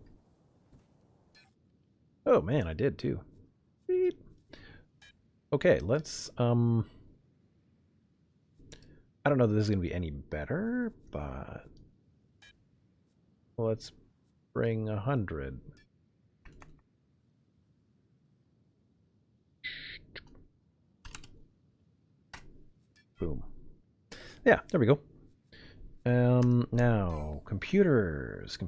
Oh man, I did too. Beep. Okay, let's I don't know that this is gonna be any better, but let's bring 100. Boom. Yeah, there we go. Now, computers. I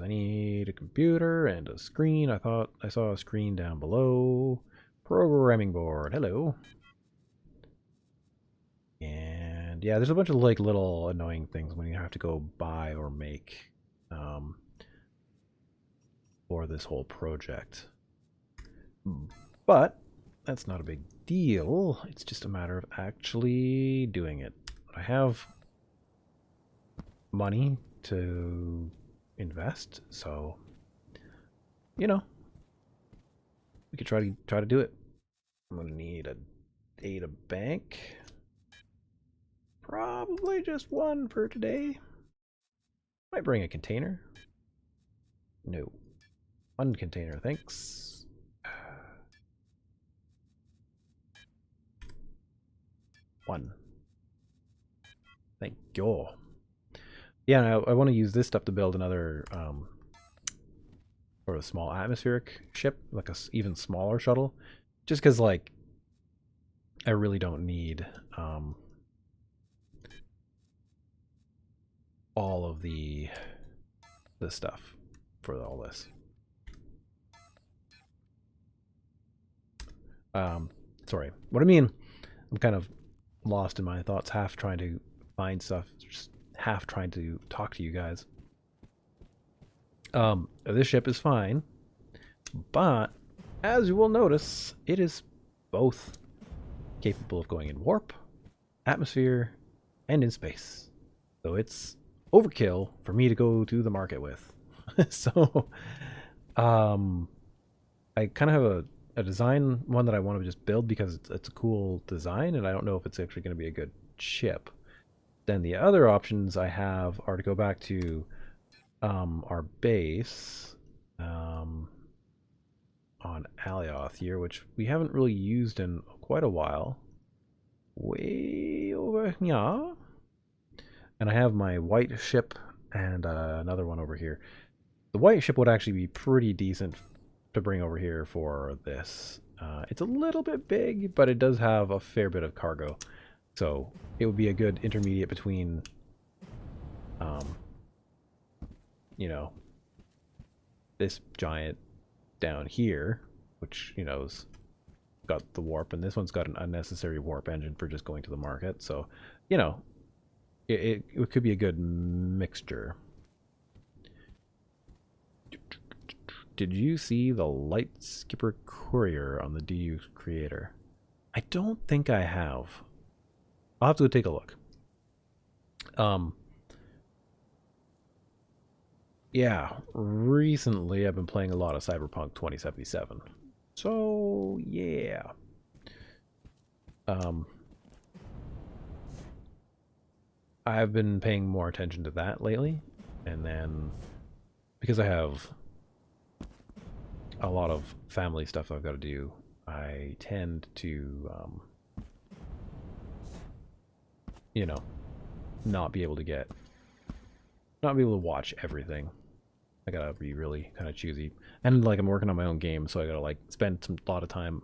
need a computer and a screen. I thought I saw a screen down below. Programming board, hello. And yeah, there's a bunch of like little annoying things when you have to go buy or make for this whole project. But that's not a big deal. It's just a matter of actually doing it. I have money to invest, so we could try to do it. I'm gonna need a data bank, probably just one for today. Might bring a container. No, one container, thanks. One, thank you. Yeah, I want to use this stuff to build another sort of small atmospheric ship, like a even smaller shuttle, just because like I really don't need all of the stuff for all this. Sorry. What I mean, I'm kind of lost in my thoughts, half trying to find stuff, just half trying to talk to you guys. This ship is fine, but as you will notice, it is both capable of going in warp, atmosphere, and in space. So it's overkill for me to go to the market with. So, I kind of have a design one that I want to just build because it's a cool design, and I don't know if it's actually going to be a good ship. Then the other options I have are to go back to our base on Alioth here, which we haven't really used in quite a while. Way over here. And I have my white ship and another one over here. The white ship would actually be pretty decent to bring over here for this. It's a little bit big, but it does have a fair bit of cargo. So it would be a good intermediate between, you know, this giant down here, which, you know, has got the warp, and this one's got an unnecessary warp engine for just going to the market. So, you know, it could be a good mixture. Did you see the Light Skipper Courier on the DU Creator? I don't think I have. I'll have to go take a look. Yeah, recently I've been playing a lot of Cyberpunk 2077. So, yeah. I've been paying more attention to that lately, and then because I have a lot of family stuff I've got to do, I tend to, you know, not be able to watch everything. I gotta be really kind of choosy, and like I'm working on my own game, so I gotta like spend a lot of time,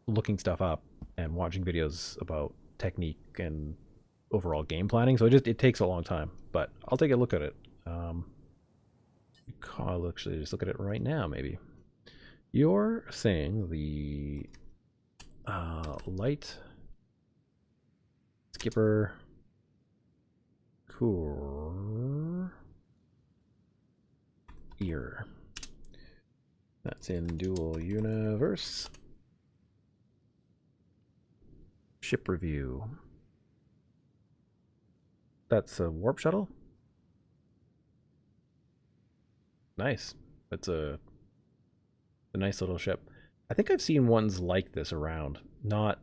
looking stuff up and watching videos about technique and overall game planning. So it takes a long time, but I'll take a look at it. I'll actually just look at it right now, maybe. You're saying the Light Skipper Courier. That's in Dual Universe. Ship review. That's a warp shuttle? Nice. That's a nice little ship. I think I've seen ones like this around. Not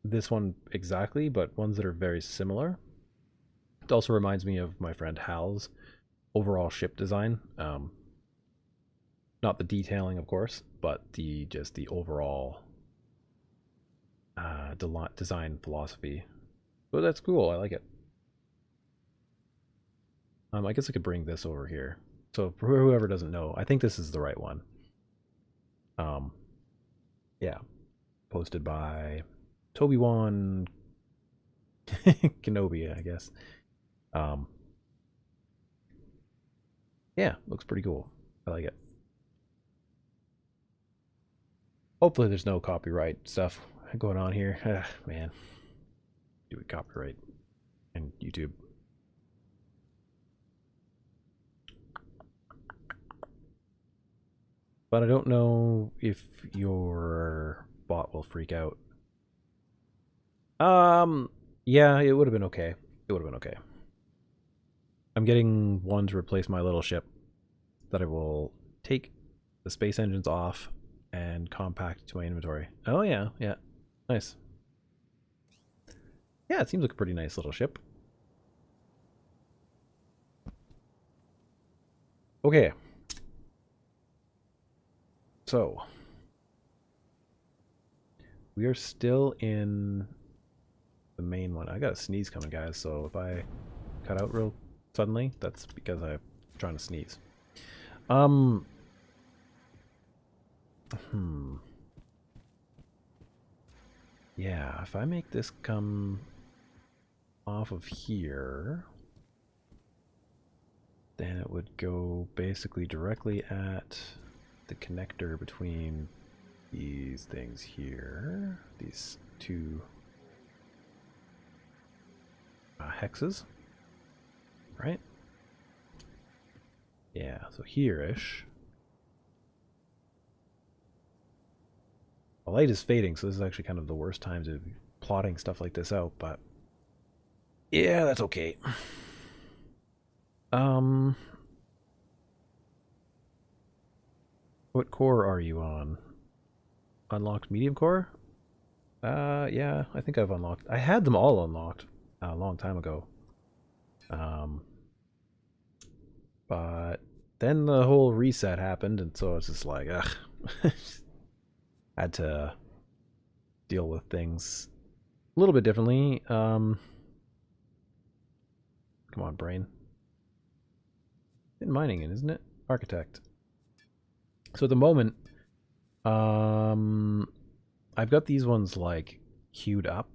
this one exactly, but ones that are very similar. It also reminds me of my friend Hal's overall ship design. Not the detailing, of course, but just the overall design philosophy. So that's cool. I like it. I guess I could bring this over here. So for whoever doesn't know, I think this is the right one. Yeah. Posted by Toby-Wan Kenobi, I guess. Yeah, looks pretty cool. I like it. Hopefully there's no copyright stuff going on here. Ugh, man. Do it copyright and YouTube. But I don't know if your bot will freak out. Yeah, it would have been okay. It would have been okay. I'm getting one to replace my little ship that I will take the space engines off and compact to my inventory. Oh yeah, yeah. Nice. Yeah, it seems like a pretty nice little ship. Okay. So, we are still in the main one. I got a sneeze coming, guys, so if I cut out real suddenly, that's because I'm trying to sneeze. Yeah, if I make this come off of here, then it would go basically directly at the connector between these things here, these two hexes, right? Yeah, so here-ish. The light is fading, so this is actually kind of the worst time to be plotting stuff like this out, but yeah, that's okay. What core are you on? Unlocked medium core? Yeah, I think I've unlocked. I had them all unlocked a long time ago. But then the whole reset happened, and so it's just like, ugh. Had to deal with things a little bit differently. Come on, brain. In mining, isn't it? Architect. So at the moment, I've got these ones like queued up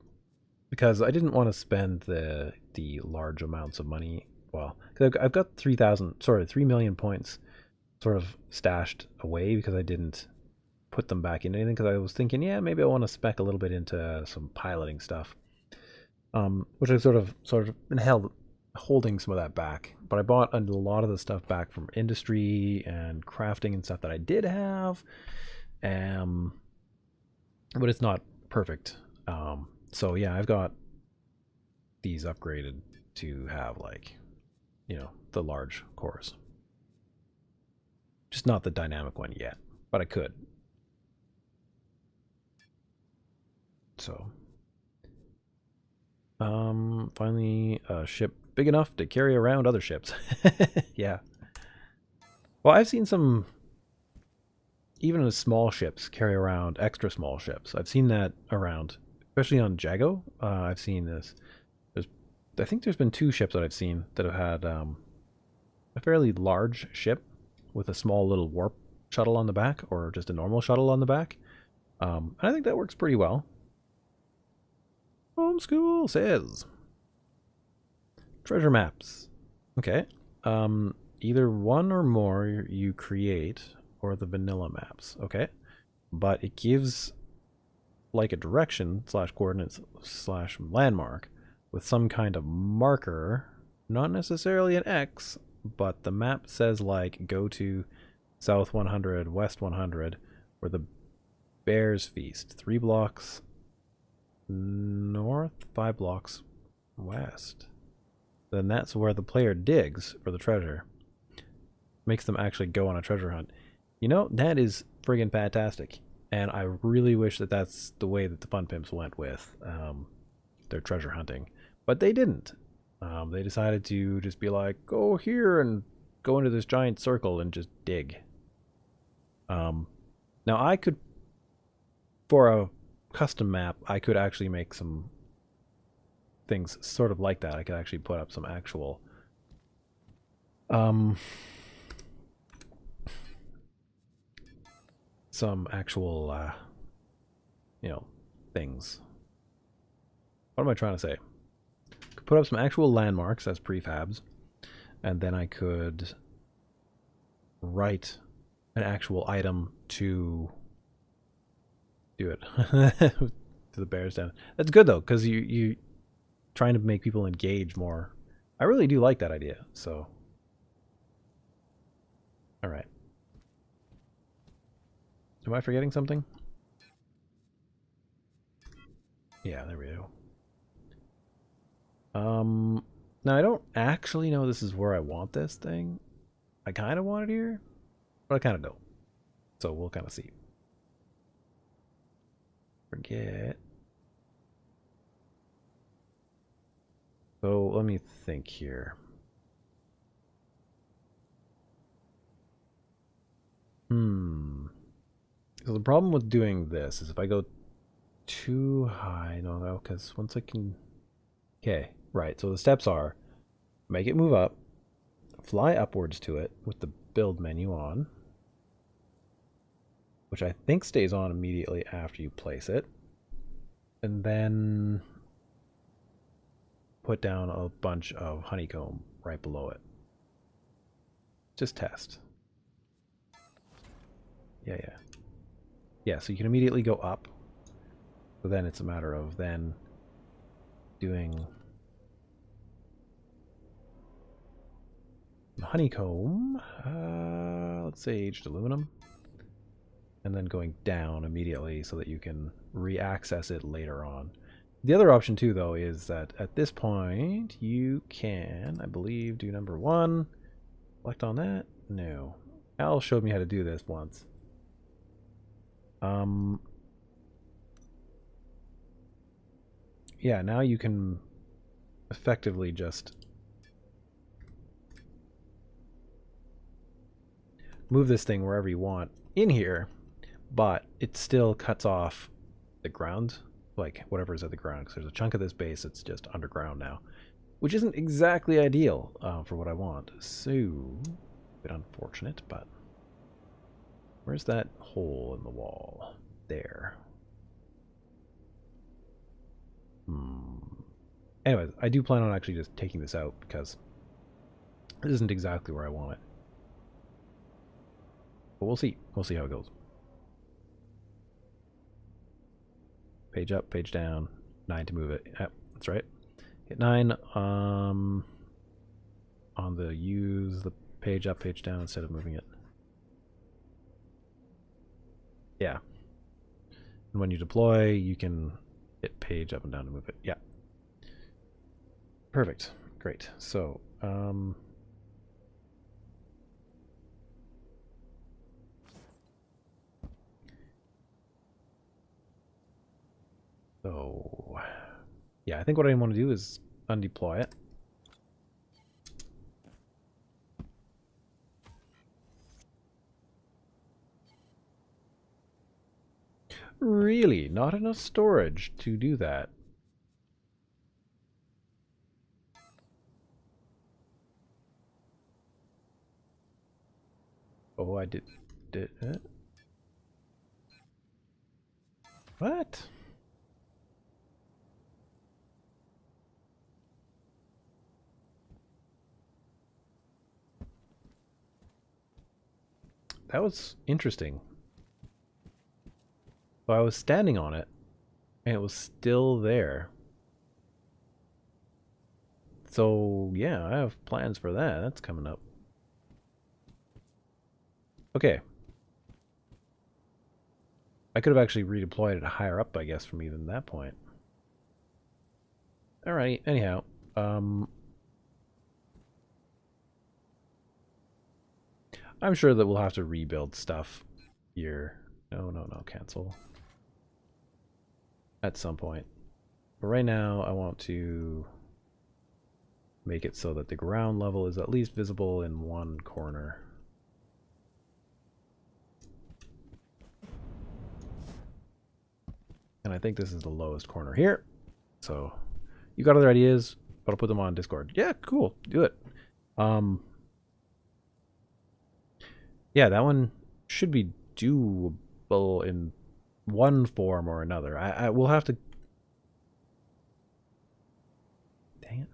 because I didn't want to spend the large amounts of money. Well, because I've got 3 million points sort of stashed away because I didn't put them back into anything because I was thinking, yeah, maybe I want to spec a little bit into some piloting stuff, which I've sort of been holding some of that back. But I bought a lot of the stuff back from industry and crafting and stuff that I did have, but it's not perfect. So yeah, I've got these upgraded to have like, the large cores. Just not the dynamic one yet, but I could. So, finally a ship big enough to carry around other ships. Yeah. Well, I've seen some, even the small ships carry around extra small ships. I've seen that around, especially on Jago. I've seen this. I think there's been 2 ships that I've seen that have had a fairly large ship with a small little warp shuttle on the back, or just a normal shuttle on the back. And I think that works pretty well. Homeschool says treasure maps. Okay. Either one or more you create, or the vanilla maps. Okay. But it gives like a direction / coordinates / landmark with some kind of marker, not necessarily an X, but the map says like go to south 100, west 100, where the bears feast. 3 blocks north, 5 blocks west. Then that's where the player digs for the treasure. Makes them actually go on a treasure hunt. That is friggin' fantastic. And I really wish that that's the way that the Fun Pimps went with their treasure hunting. But they didn't. They decided to just be like, go here and go into this giant circle and just dig. Now I could, for a custom map, I could actually make some things sort of like that. I could actually put up some actual things. What am I trying to say? Could put up some actual landmarks as prefabs, and then I could write an actual item to do it to the bears down. That's good though, because you trying to make people engage more. I really do like that idea. So, all right. Am I forgetting something? Yeah, there we go. Now I don't actually know this is where I want this thing. I kind of want it here, but I kind of don't. So we'll kind of see. Forget. So let me think here. So the problem with doing this is if I go too high, no, because once I can... Okay, right, so the steps are make it move up, fly upwards to it with the build menu on, which I think stays on immediately after you place it, and then put down a bunch of honeycomb right below it. Just test. Yeah. Yeah, so you can immediately go up. So then it's a matter of then doing honeycomb. Let's say aged aluminum. And then going down immediately so that you can re-access it later on. The other option too, though, is that at this point you can, I believe, do number 1. Select on that? No. Al showed me how to do this once. Yeah, now you can effectively just move this thing wherever you want in here, but it still cuts off the ground, like whatever is at the ground, because there's a chunk of this base that's just underground now, which isn't exactly ideal for what I want. So, a bit unfortunate, but where's that hole in the wall? There. Anyways, I do plan on actually just taking this out because this isn't exactly where I want it. But we'll see. We'll see how it goes. Page up, page down. 9 to move it. Yep, that's right. Hit 9 on the use the page up, page down instead of moving it. Yeah. And when you deploy, you can hit page up and down to move it. Yeah. Perfect. Great. So, yeah, I think what I want to do is undeploy it. Really? Not enough storage to do that. Oh, I did it? What? That was interesting. So I was standing on it, and it was still there. So, yeah, I have plans for that. That's coming up. Okay. I could have actually redeployed it higher up, I guess, from even that point. Alright, anyhow. I'm sure that we'll have to rebuild stuff here. No, cancel. At some point. But right now, I want to make it so that the ground level is at least visible in one corner. And I think this is the lowest corner here. So, you got other ideas, but I'll put them on Discord. Yeah, cool. Do it. Yeah, that one should be doable in one form or another. I will have to... Dang it.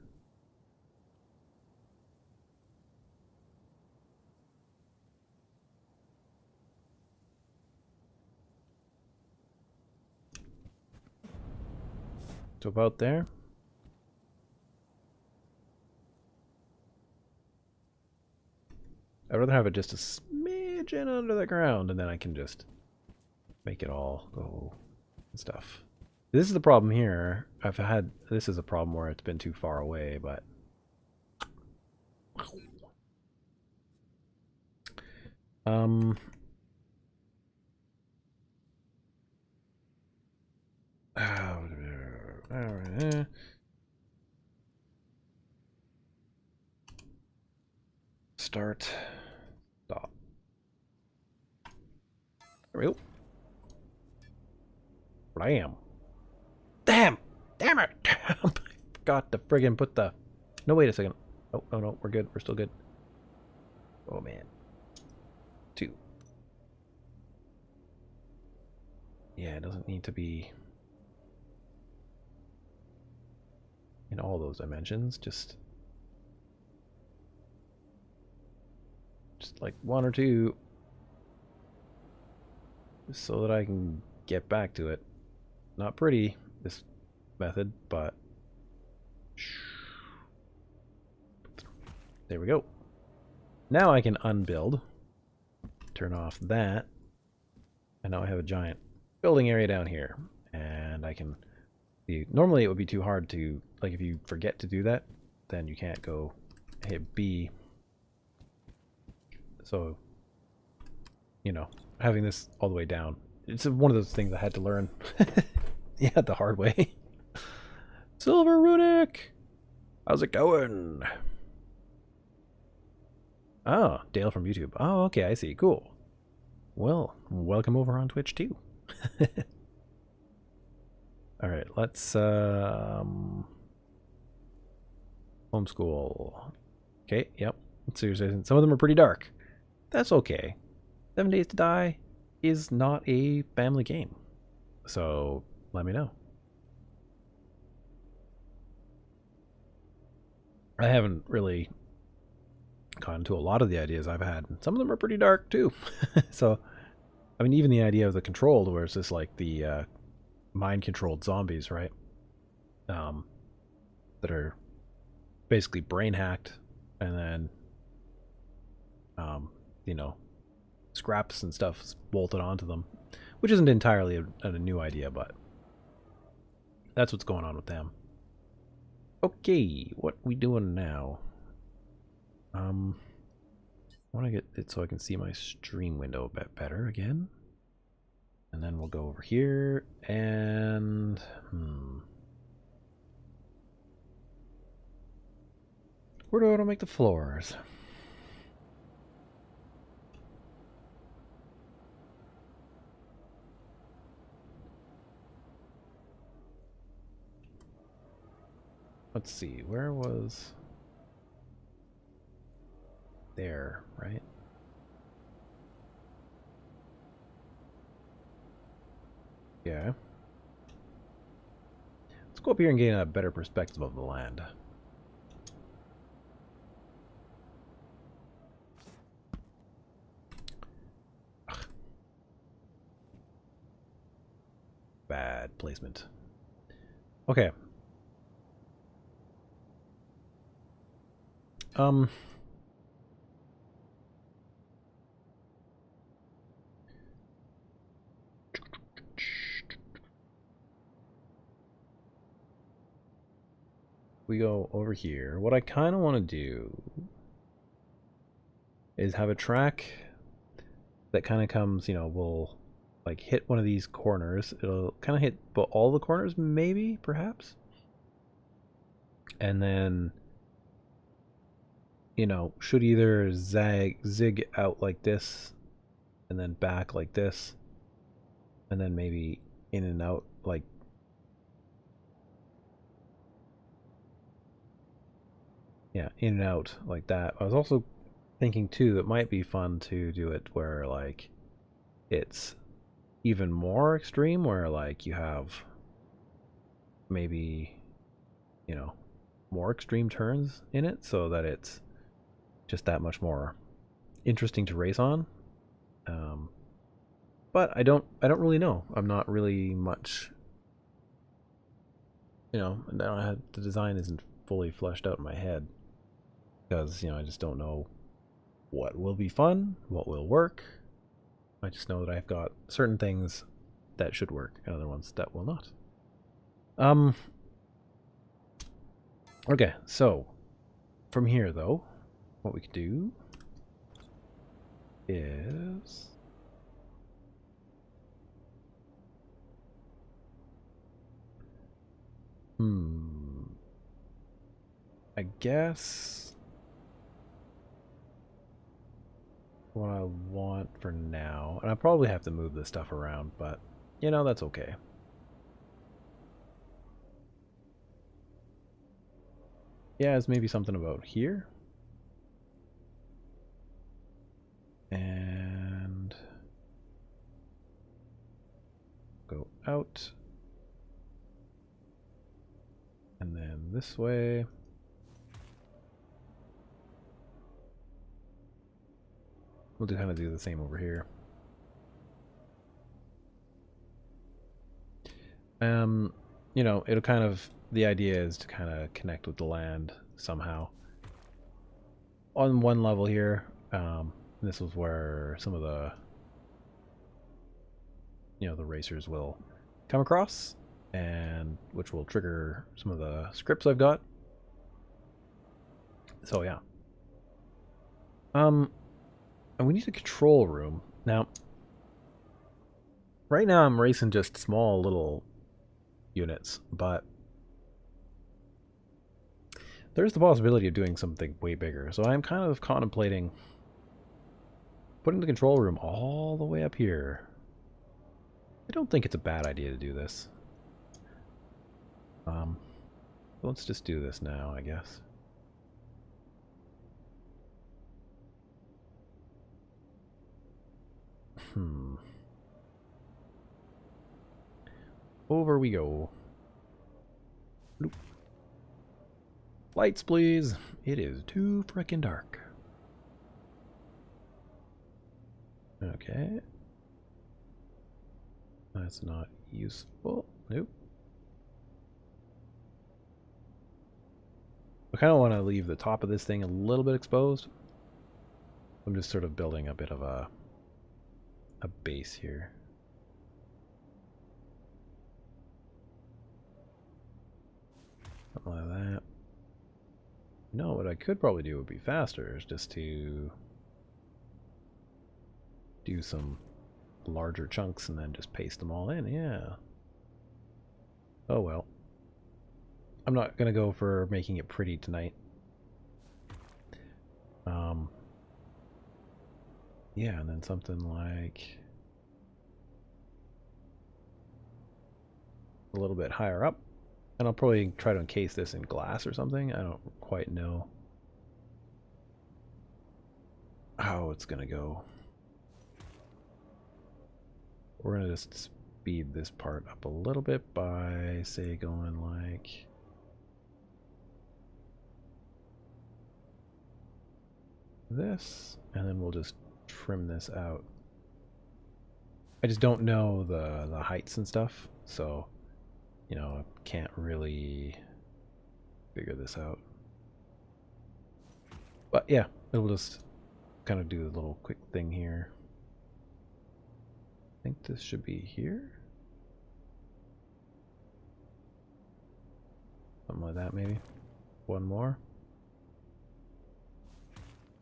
So about there. I'd rather have it just a smidgen under the ground, and then I can just make it all go and stuff. This is the problem here. This is a problem where it's been too far away, but start, stop. There we go. Blam. Damn! Damn it! I forgot to friggin' put the... No, wait a second. Oh, no, we're good. We're still good. Oh, man. 2. Yeah, it doesn't need to be in all those dimensions. Just like 1 or 2. Just so that I can get back to it. Not pretty, this method, but... There we go. Now I can unbuild. Turn off that. And now I have a giant building area down here. And I can... Normally it would be too hard to... Like, if you forget to do that, then you can't go hit B. So, you know, having this all the way down. It's one of those things I had to learn. Yeah, the hard way. Silver Runic! How's it going? Oh, Dale from YouTube. Oh, okay, I see. Cool. Well, welcome over on Twitch too. Alright, let's homeschool. Okay, yep. Seriously, some of them are pretty dark. That's okay. 7 Days to Die is not a family game. So, let me know. I haven't really gone into a lot of the ideas I've had. Some of them are pretty dark too. So, I mean, even the idea of the controlled, where it's just like the mind-controlled zombies, right? That are basically brain-hacked, and then, you know, scraps and stuff bolted onto them, which isn't entirely a new idea, but that's what's going on with them. Okay, what we doing now? I want to get it so I can see my stream window a bit better again. And then we'll go over here and... Where do I want to make the floors? Let's see, where was... There, right? Yeah. Let's go up here and gain a better perspective of the land. Ugh. Bad placement. Okay. We go over here. What I kind of want to do is have a track that kind of comes, you know, we'll like hit one of these corners. It'll kind of hit all the corners, maybe, perhaps. And then, you know, should either zig out like this and then back like this, and then maybe in and out like yeah, in and out like that. I was also thinking too, it might be fun to do it where like it's even more extreme, where like you have maybe, you know, more extreme turns in it, so that it's just that much more interesting to race on. But I don't really know. I'm not really much, you know, the design isn't fully fleshed out in my head, because, you know, I just don't know what will be fun, what will work. I just know that I've got certain things that should work and other ones that will not. Okay, so from here though, what we could do is I guess what I want for now, and I probably have to move this stuff around, but you know, that's okay. Yeah, it's maybe something about here. And go out. And then this way. we'll kind of do the same over here. You know, it'll kind of, the idea is to kind of connect with the land somehow. On one level here, this was where some of the, you know, the racers will come across, and which will trigger some of the scripts I've got. So yeah. And we need a control room. Now, right now I'm racing just small little units, but there's the possibility of doing something way bigger. So I'm kind of contemplating putting the control room all the way up here. I don't think it's a bad idea to do this. Let's just do this now, I guess. Over we go. Bloop. Lights, please. It is too frickin' dark. Okay. That's not useful. Nope. I kind of want to leave the top of this thing a little bit exposed. I'm just sort of building a bit of a base here. Something like that. No, what I could probably do would be faster, is just to do some larger chunks and then just paste them all in. Yeah. Oh well. I'm not gonna go for making it pretty tonight. Yeah, and then something like a little bit higher up. And I'll probably try to encase this in glass or something. I don't quite know how it's gonna go. We're gonna just speed this part up a little bit by, say, going like this, and then we'll just trim this out. I just don't know the heights and stuff, so you know, I can't really figure this out. But yeah, it'll just kind of do a little quick thing here. I think this should be here. Something like that, maybe. One more.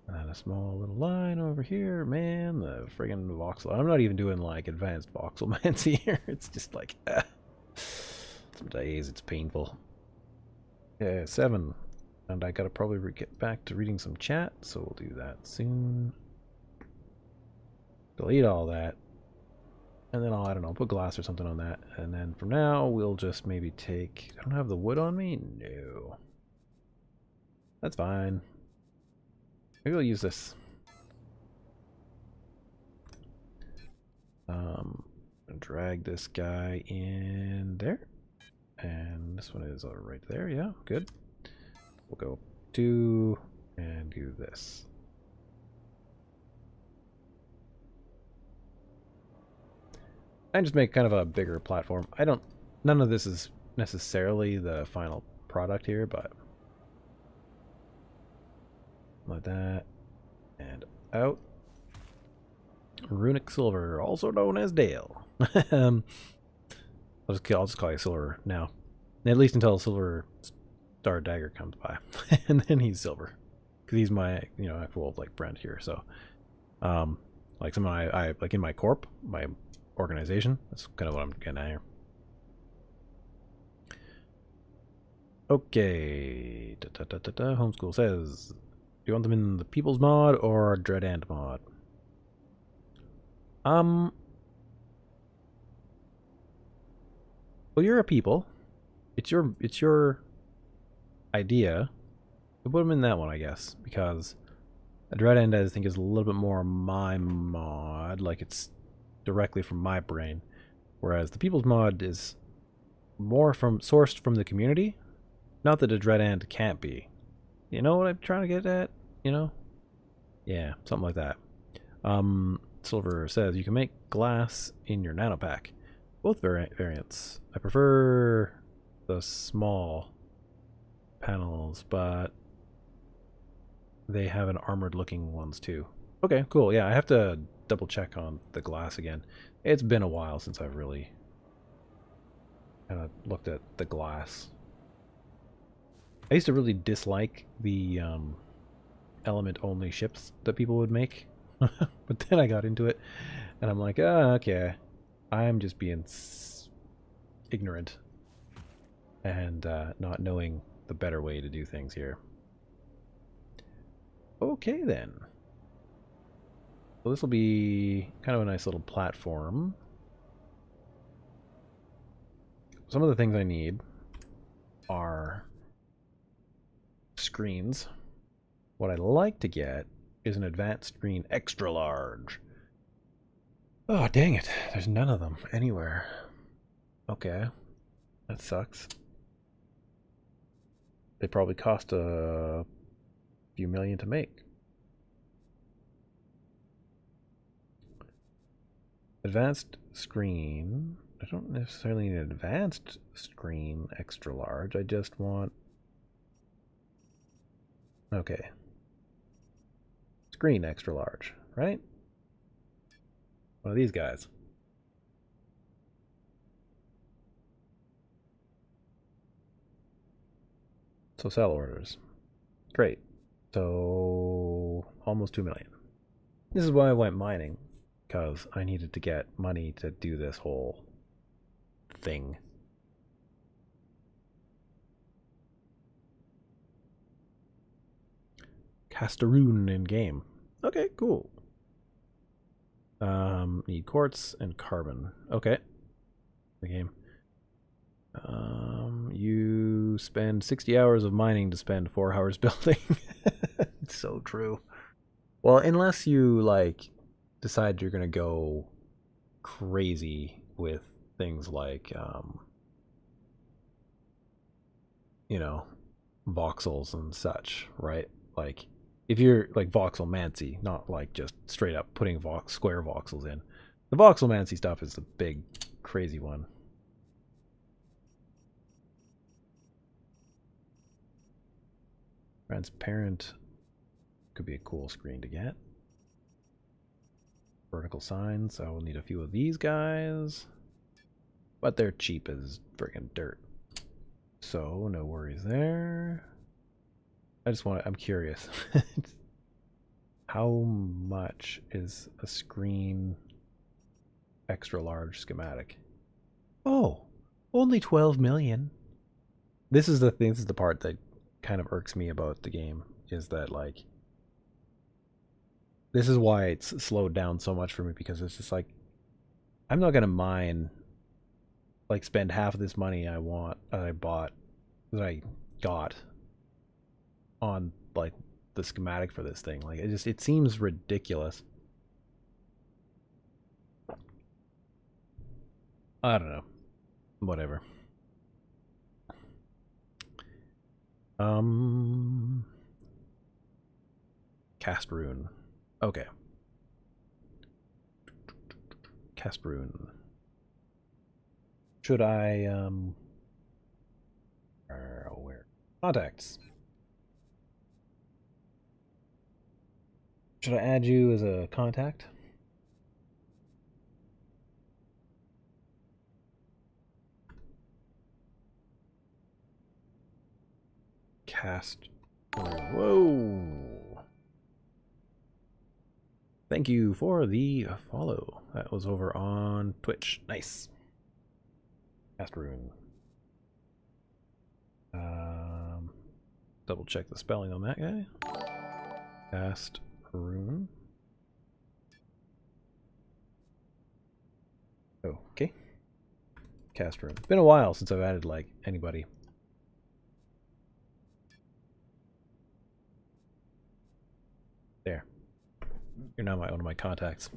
And a small little line over here. Man, the friggin' voxel. I'm not even doing like advanced voxelmancy here. It's just like, some days it's painful. Yeah, 7. And I gotta probably get back to reading some chat, so we'll do that soon. Delete all that. And then I'll, I don't know, put glass or something on that. And then from now, we'll just maybe take... I don't have the wood on me? No. That's fine. Maybe I'll use this. Drag this guy in there. And this one is right there. Yeah, good. We'll go 2 and do this. And just make kind of a bigger platform. None of this is necessarily the final product here, but like that. And out. Runic silver, also known as Dale. I'll just call you Silver now. At least until Silver Star Dagger comes by. And then he's Silver. Because he's my, you know, actual like friend here. So like someone I like in my corp, my organization. That's kind of what I'm getting at here. Okay. Homeschool says, do you want them in the People's mod or Adreden mod? Well, you're a people. It's your idea. We'll put them in that one, I guess, because Adreden, I think, is a little bit more my mod, like it's directly from my brain, whereas the People's mod is more sourced from the community. Not that Adreden can't be. You know what I'm trying to get at? You know? Yeah, something like that. Silver says you can make glass in your nanopack. Both variants. I prefer the small panels, but they have an armored looking ones too. Okay, cool. Yeah, I have to double check on the glass again. It's been a while since I've really kind of looked at the glass. I used to really dislike the element only ships that people would make. But then I got into it and I'm like, okay, I'm just being ignorant and not knowing the better way to do things here. Okay then. So this will be kind of a nice little platform. Some of the things I need are screens. What I'd like to get is an advanced screen extra large. Oh, dang it. There's none of them anywhere. Okay. That sucks. They probably cost a few million to make. Advanced screen. I don't necessarily need an advanced screen extra large. I just want... Okay. Screen extra large, right? One of these guys. So sell orders. Great. So almost 2 million. This is why I went mining, because I needed to get money to do this whole thing. Cast a rune in game. Okay, cool. Need quartz and carbon. Okay. The game. You spend 60 hours of mining to spend 4 hours building. It's so true. Well, unless you like decide you're gonna go crazy with things like you know, voxels and such, right? Like if you're like voxelmancy, not like just straight up putting square voxels in. The voxelmancy stuff is the big crazy one. Transparent could be a cool screen to get. Vertical signs, I will need a few of these guys. But they're cheap as friggin' dirt. So, no worries there. I'm curious. How much is a screen extra large schematic? Oh, only 12 million. This is the thing, this is the part that kind of irks me about the game, is that like, this is why it's slowed down so much for me, because it's just like, I'm not gonna mine, like spend half of this money I got on like the schematic for this thing. Like it seems ridiculous. I don't know. Whatever. Cast rune. Okay. Cast rune. Should I where? Contacts. Should I add you as a contact? Cast. Whoa. Thank you for the follow. That was over on Twitch. Nice. Cast rune. Double check the spelling on that guy. Cast rune. Okay. Cast rune. It's been a while since I've added like anybody. There. You're now one of my contacts.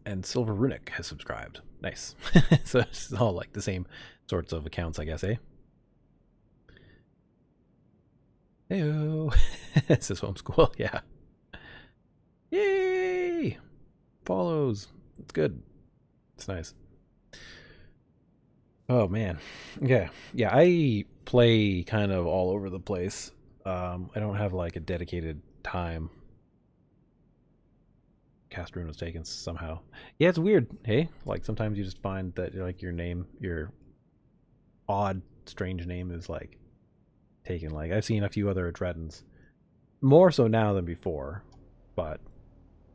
And Silver Runic has subscribed. Nice. So it's all like the same sorts of accounts, I guess, eh? Heyo. This is homeschool, yeah. Yay! Follows. It's good. It's nice. Oh man. Yeah. Yeah, I play kind of all over the place. I don't have like a dedicated time. Cast rune was taken somehow. Yeah, it's weird. Hey, like sometimes you just find that like your name, your odd, strange name is like taken. Like I've seen a few other Adredens, more so now than before, but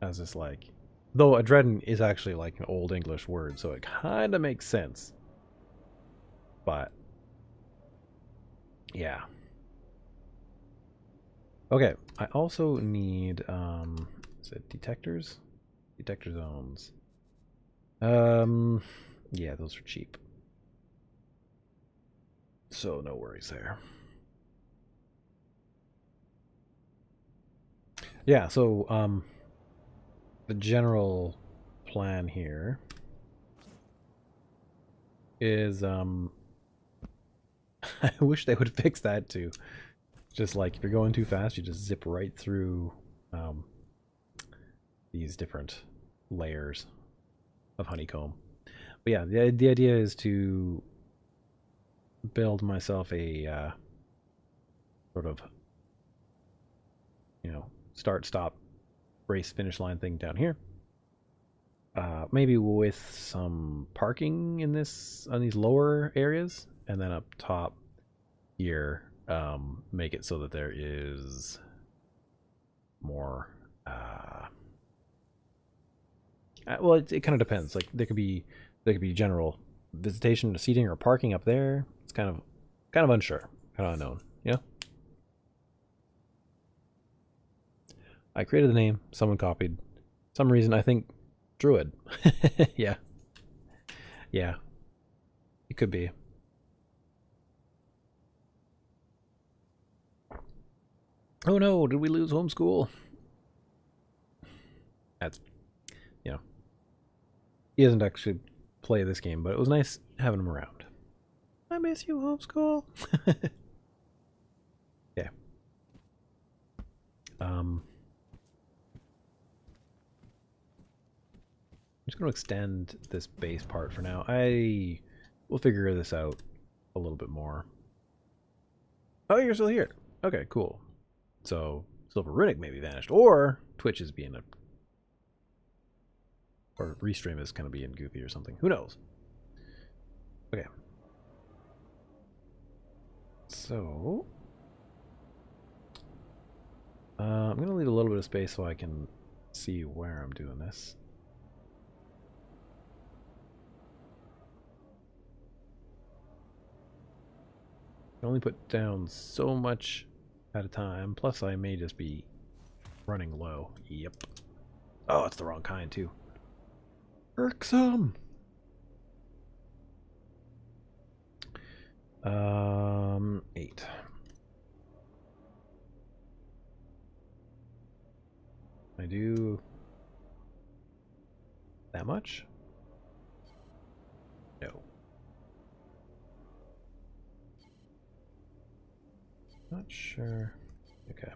as this like, though Adreden is actually like an old English word, so it kind of makes sense. But yeah. Okay, I also need is it detectors? Detector zones. Yeah, those are cheap. So no worries there. Yeah, so the general plan here is I wish they would fix that too. Just like if you're going too fast, you just zip right through um, these different layers of honeycomb. But yeah, the idea is to build myself a sort of, start stop race finish line thing down here. Maybe with some parking in this on these lower areas, and then up top here, make it so that there is more. Well, it kind of depends. Like there could be general visitation, seating, or parking up there. It's kind of unsure, kind of unknown. Yeah. I created the name. Someone copied. Some reason I think Druid. Yeah. Yeah. It could be. Oh no! Did we lose homeschool? That's you know he doesn't actually play this game, but it was nice having him around. I miss you, homeschool. Yeah. I'm just going to extend this base part for now. I will figure this out a little bit more. Oh, you're still here. Okay, cool. So Silver Runic maybe vanished, or Twitch is being or Restream is kind of being goofy or something. Who knows? Okay. So I'm going to leave a little bit of space so I can see where I'm doing this. I can only put down so much at a time. Plus, I may just be running low. Yep. Oh, it's the wrong kind, too. Irksome! 8. I do that much? No. Not sure. Okay.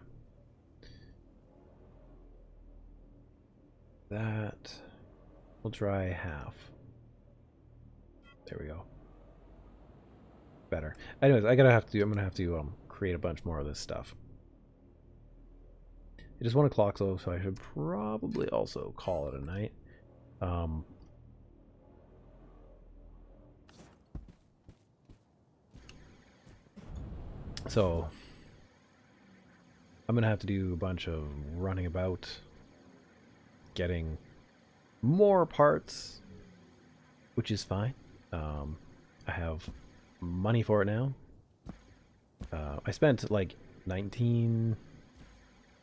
That will dry half. There we go. Better. Anyways, I'm gonna have to create a bunch more of this stuff. It is 1 o'clock though, so I should probably also call it a night. So I'm gonna have to do a bunch of running about, getting more parts, which is fine. I have money for it now. I spent like 19,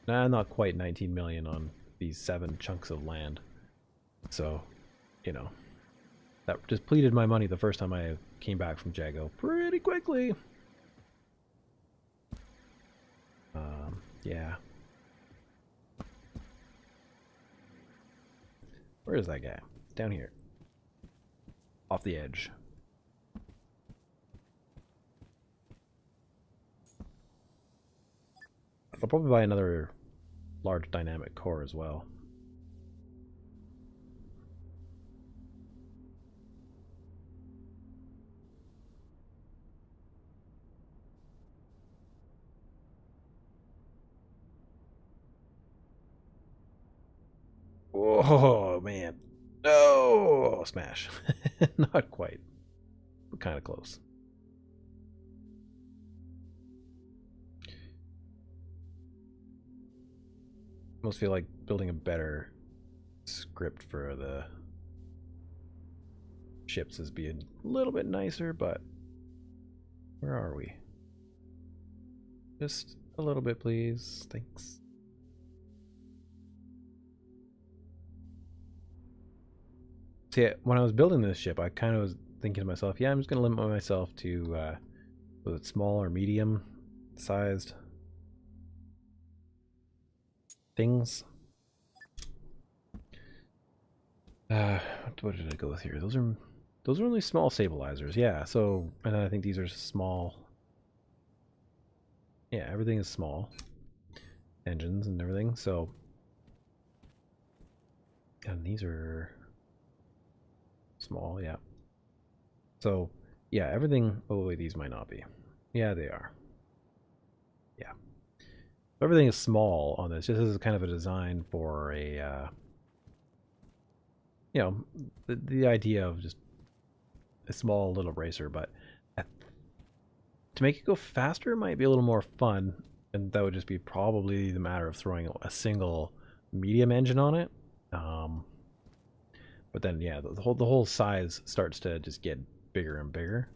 nah, not quite 19 million on these 7 chunks of land. So, that just depleted my money the first time I came back from Jago pretty quickly. Yeah. Where is that guy? Down here. Off the edge. I'll probably buy another large dynamic core as well. Oh man. No! Smash. Not quite, but kind of close. Almost feel like building a better script for the ships is being a little bit nicer, but where are we? Just a little bit, please. Thanks. See, when I was building this ship, I kind of was thinking to myself, yeah, I'm just going to limit myself to was it small or medium sized things. What did I go with here? Those are only small stabilizers, yeah. So, and I think these are small. Yeah, everything is small. Engines and everything. So, and these are small, yeah. So, yeah, everything. Oh, wait, these might not be. Yeah, they are. Yeah. Everything is small on this. This is kind of a design for a, you know, the idea of just a small little racer, but to make it go faster might be a little more fun, and that would just be probably the matter of throwing a single medium engine on it. But then, yeah, the whole size starts to just get bigger and bigger.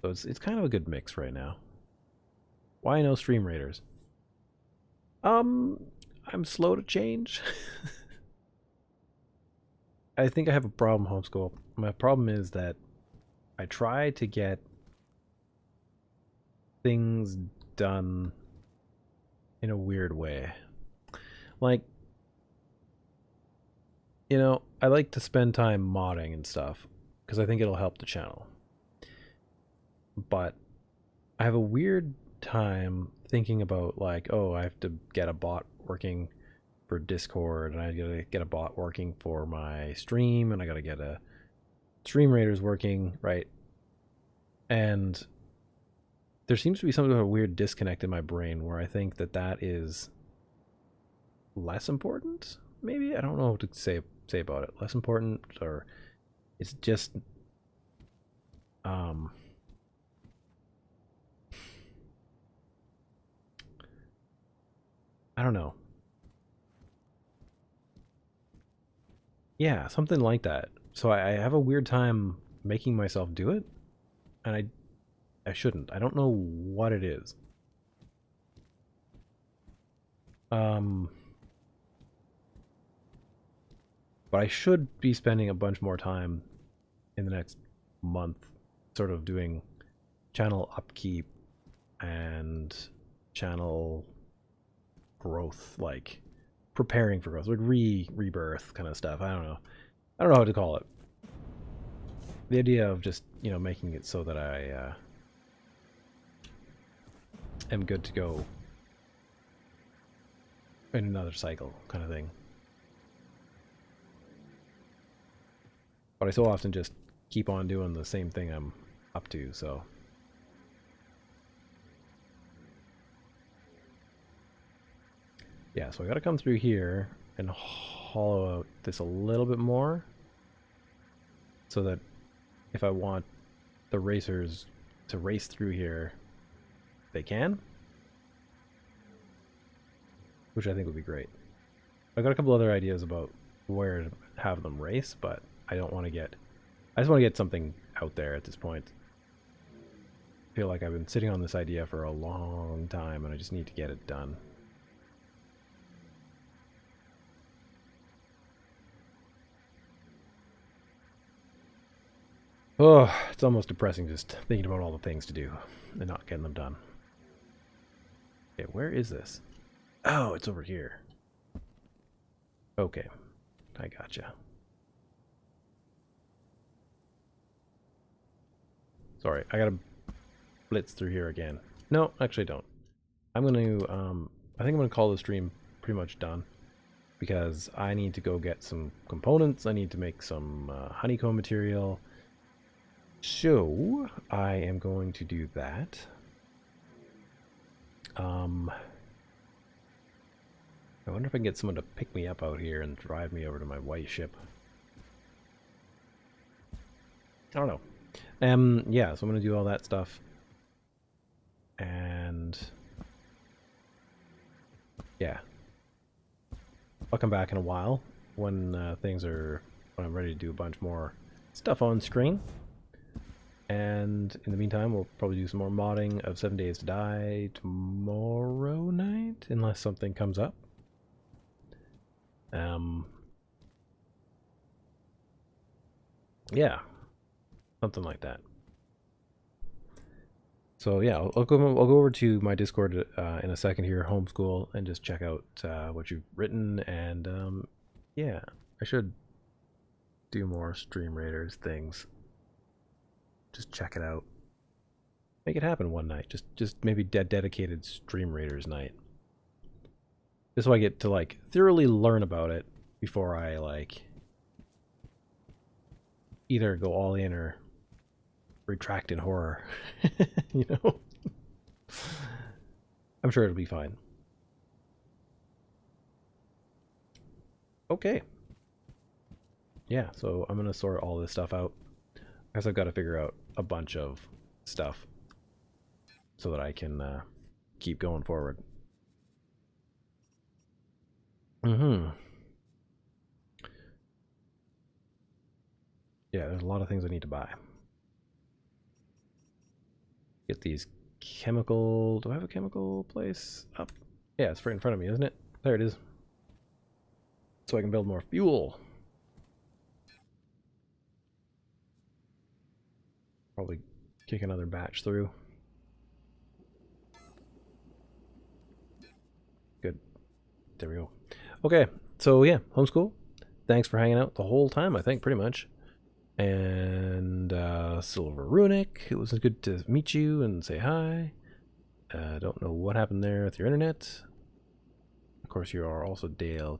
So it's kind of a good mix right now. Why no Stream Raiders? I'm slow to change. I think I have a problem, homeschool. My problem is that I try to get things done in a weird way. Like, you know, I like to spend time modding and stuff because I think it'll help the channel. But I have a weird time thinking about, like, oh, I have to get a bot working for Discord, and I gotta get a bot working for my stream, and I gotta get a Stream Raiders working, right? And there seems to be some of a weird disconnect in my brain where I think that that is less important. Maybe I don't know what to say about it. Less important, or it's just I don't know. Yeah, something like that. So I have a weird time making myself do it, and I shouldn't. I don't know what it is. But I should be spending a bunch more time in the next month sort of doing channel upkeep and channel growth, like preparing for growth, like rebirth kind of stuff. I don't know. I don't know how to call it. The idea of just, you know, making it so that I am good to go in another cycle kind of thing. But I so often just keep on doing the same thing I'm up to, so. Yeah, so I gotta come through here and hollow out this a little bit more so that if I want the racers to race through here, they can. Which I think would be great. I've got a couple other ideas about where to have them race, but I don't want to get... I just want to get something out there at this point. I feel like I've been sitting on this idea for a long time and I just need to get it done. Oh, it's almost depressing just thinking about all the things to do and not getting them done. Okay, where is this? Oh, it's over here. Okay, I gotcha. Sorry, I gotta blitz through here again. No, actually don't. I'm gonna I think I'm going to call the stream pretty much done because I need to go get some components. I need to make some honeycomb material. So I am going to do that. I wonder if I can get someone to pick me up out here and drive me over to my white ship. I don't know. Yeah, so I'm gonna do all that stuff. And yeah. I'll come back in a while when when I'm ready to do a bunch more stuff on screen. And in the meantime, we'll probably do some more modding of 7 Days to Die tomorrow night, unless something comes up. Yeah, something like that. So yeah, I'll go over to my Discord in a second here, Homeschool, and just check out what you've written. And yeah, I should do more Stream Raiders things. Just check it out. Make it happen one night. Just maybe dedicated Stream Raiders night. Just so I get to like thoroughly learn about it before I like either go all in or retract in horror. You know? I'm sure it'll be fine. Okay. Yeah, so I'm gonna sort all this stuff out. I guess I've got to figure out a bunch of stuff so that I can keep going forward. Yeah, there's a lot of things I need to buy. Get these chemical... Do I have a chemical place up? Yeah, it's right in front of me, isn't it? There it is. So I can build more fuel. Probably kick another batch through. Good. There we go. Okay, so yeah, homeschool. Thanks for hanging out the whole time, I think, pretty much. And Silver Runic, it was good to meet you and say hi. Don't know what happened there with your internet. Of course, you are also Dale.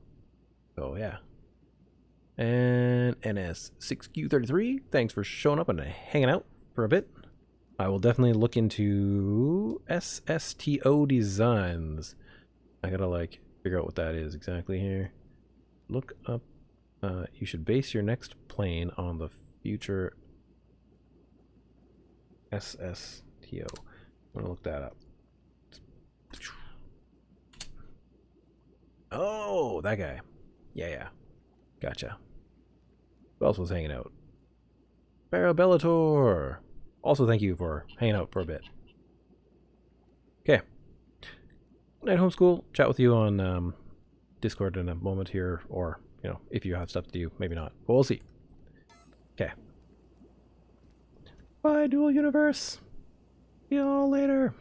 So yeah. And NS6Q33, thanks for showing up and hanging out for a bit. I will definitely look into SSTO designs. I gotta like figure out what that is exactly here. Look up. You should base your next plane on the future SSTO. I'm gonna look that up. Oh, that guy. Yeah. Gotcha. Who else was hanging out? Pharaoh Bellator. Also, thank you for hanging out for a bit. Okay. Good night, homeschool. Chat with you on Discord in a moment here, or, you know, if you have stuff to do, maybe not. But we'll see. Okay. Bye, Dual Universe. See y'all later.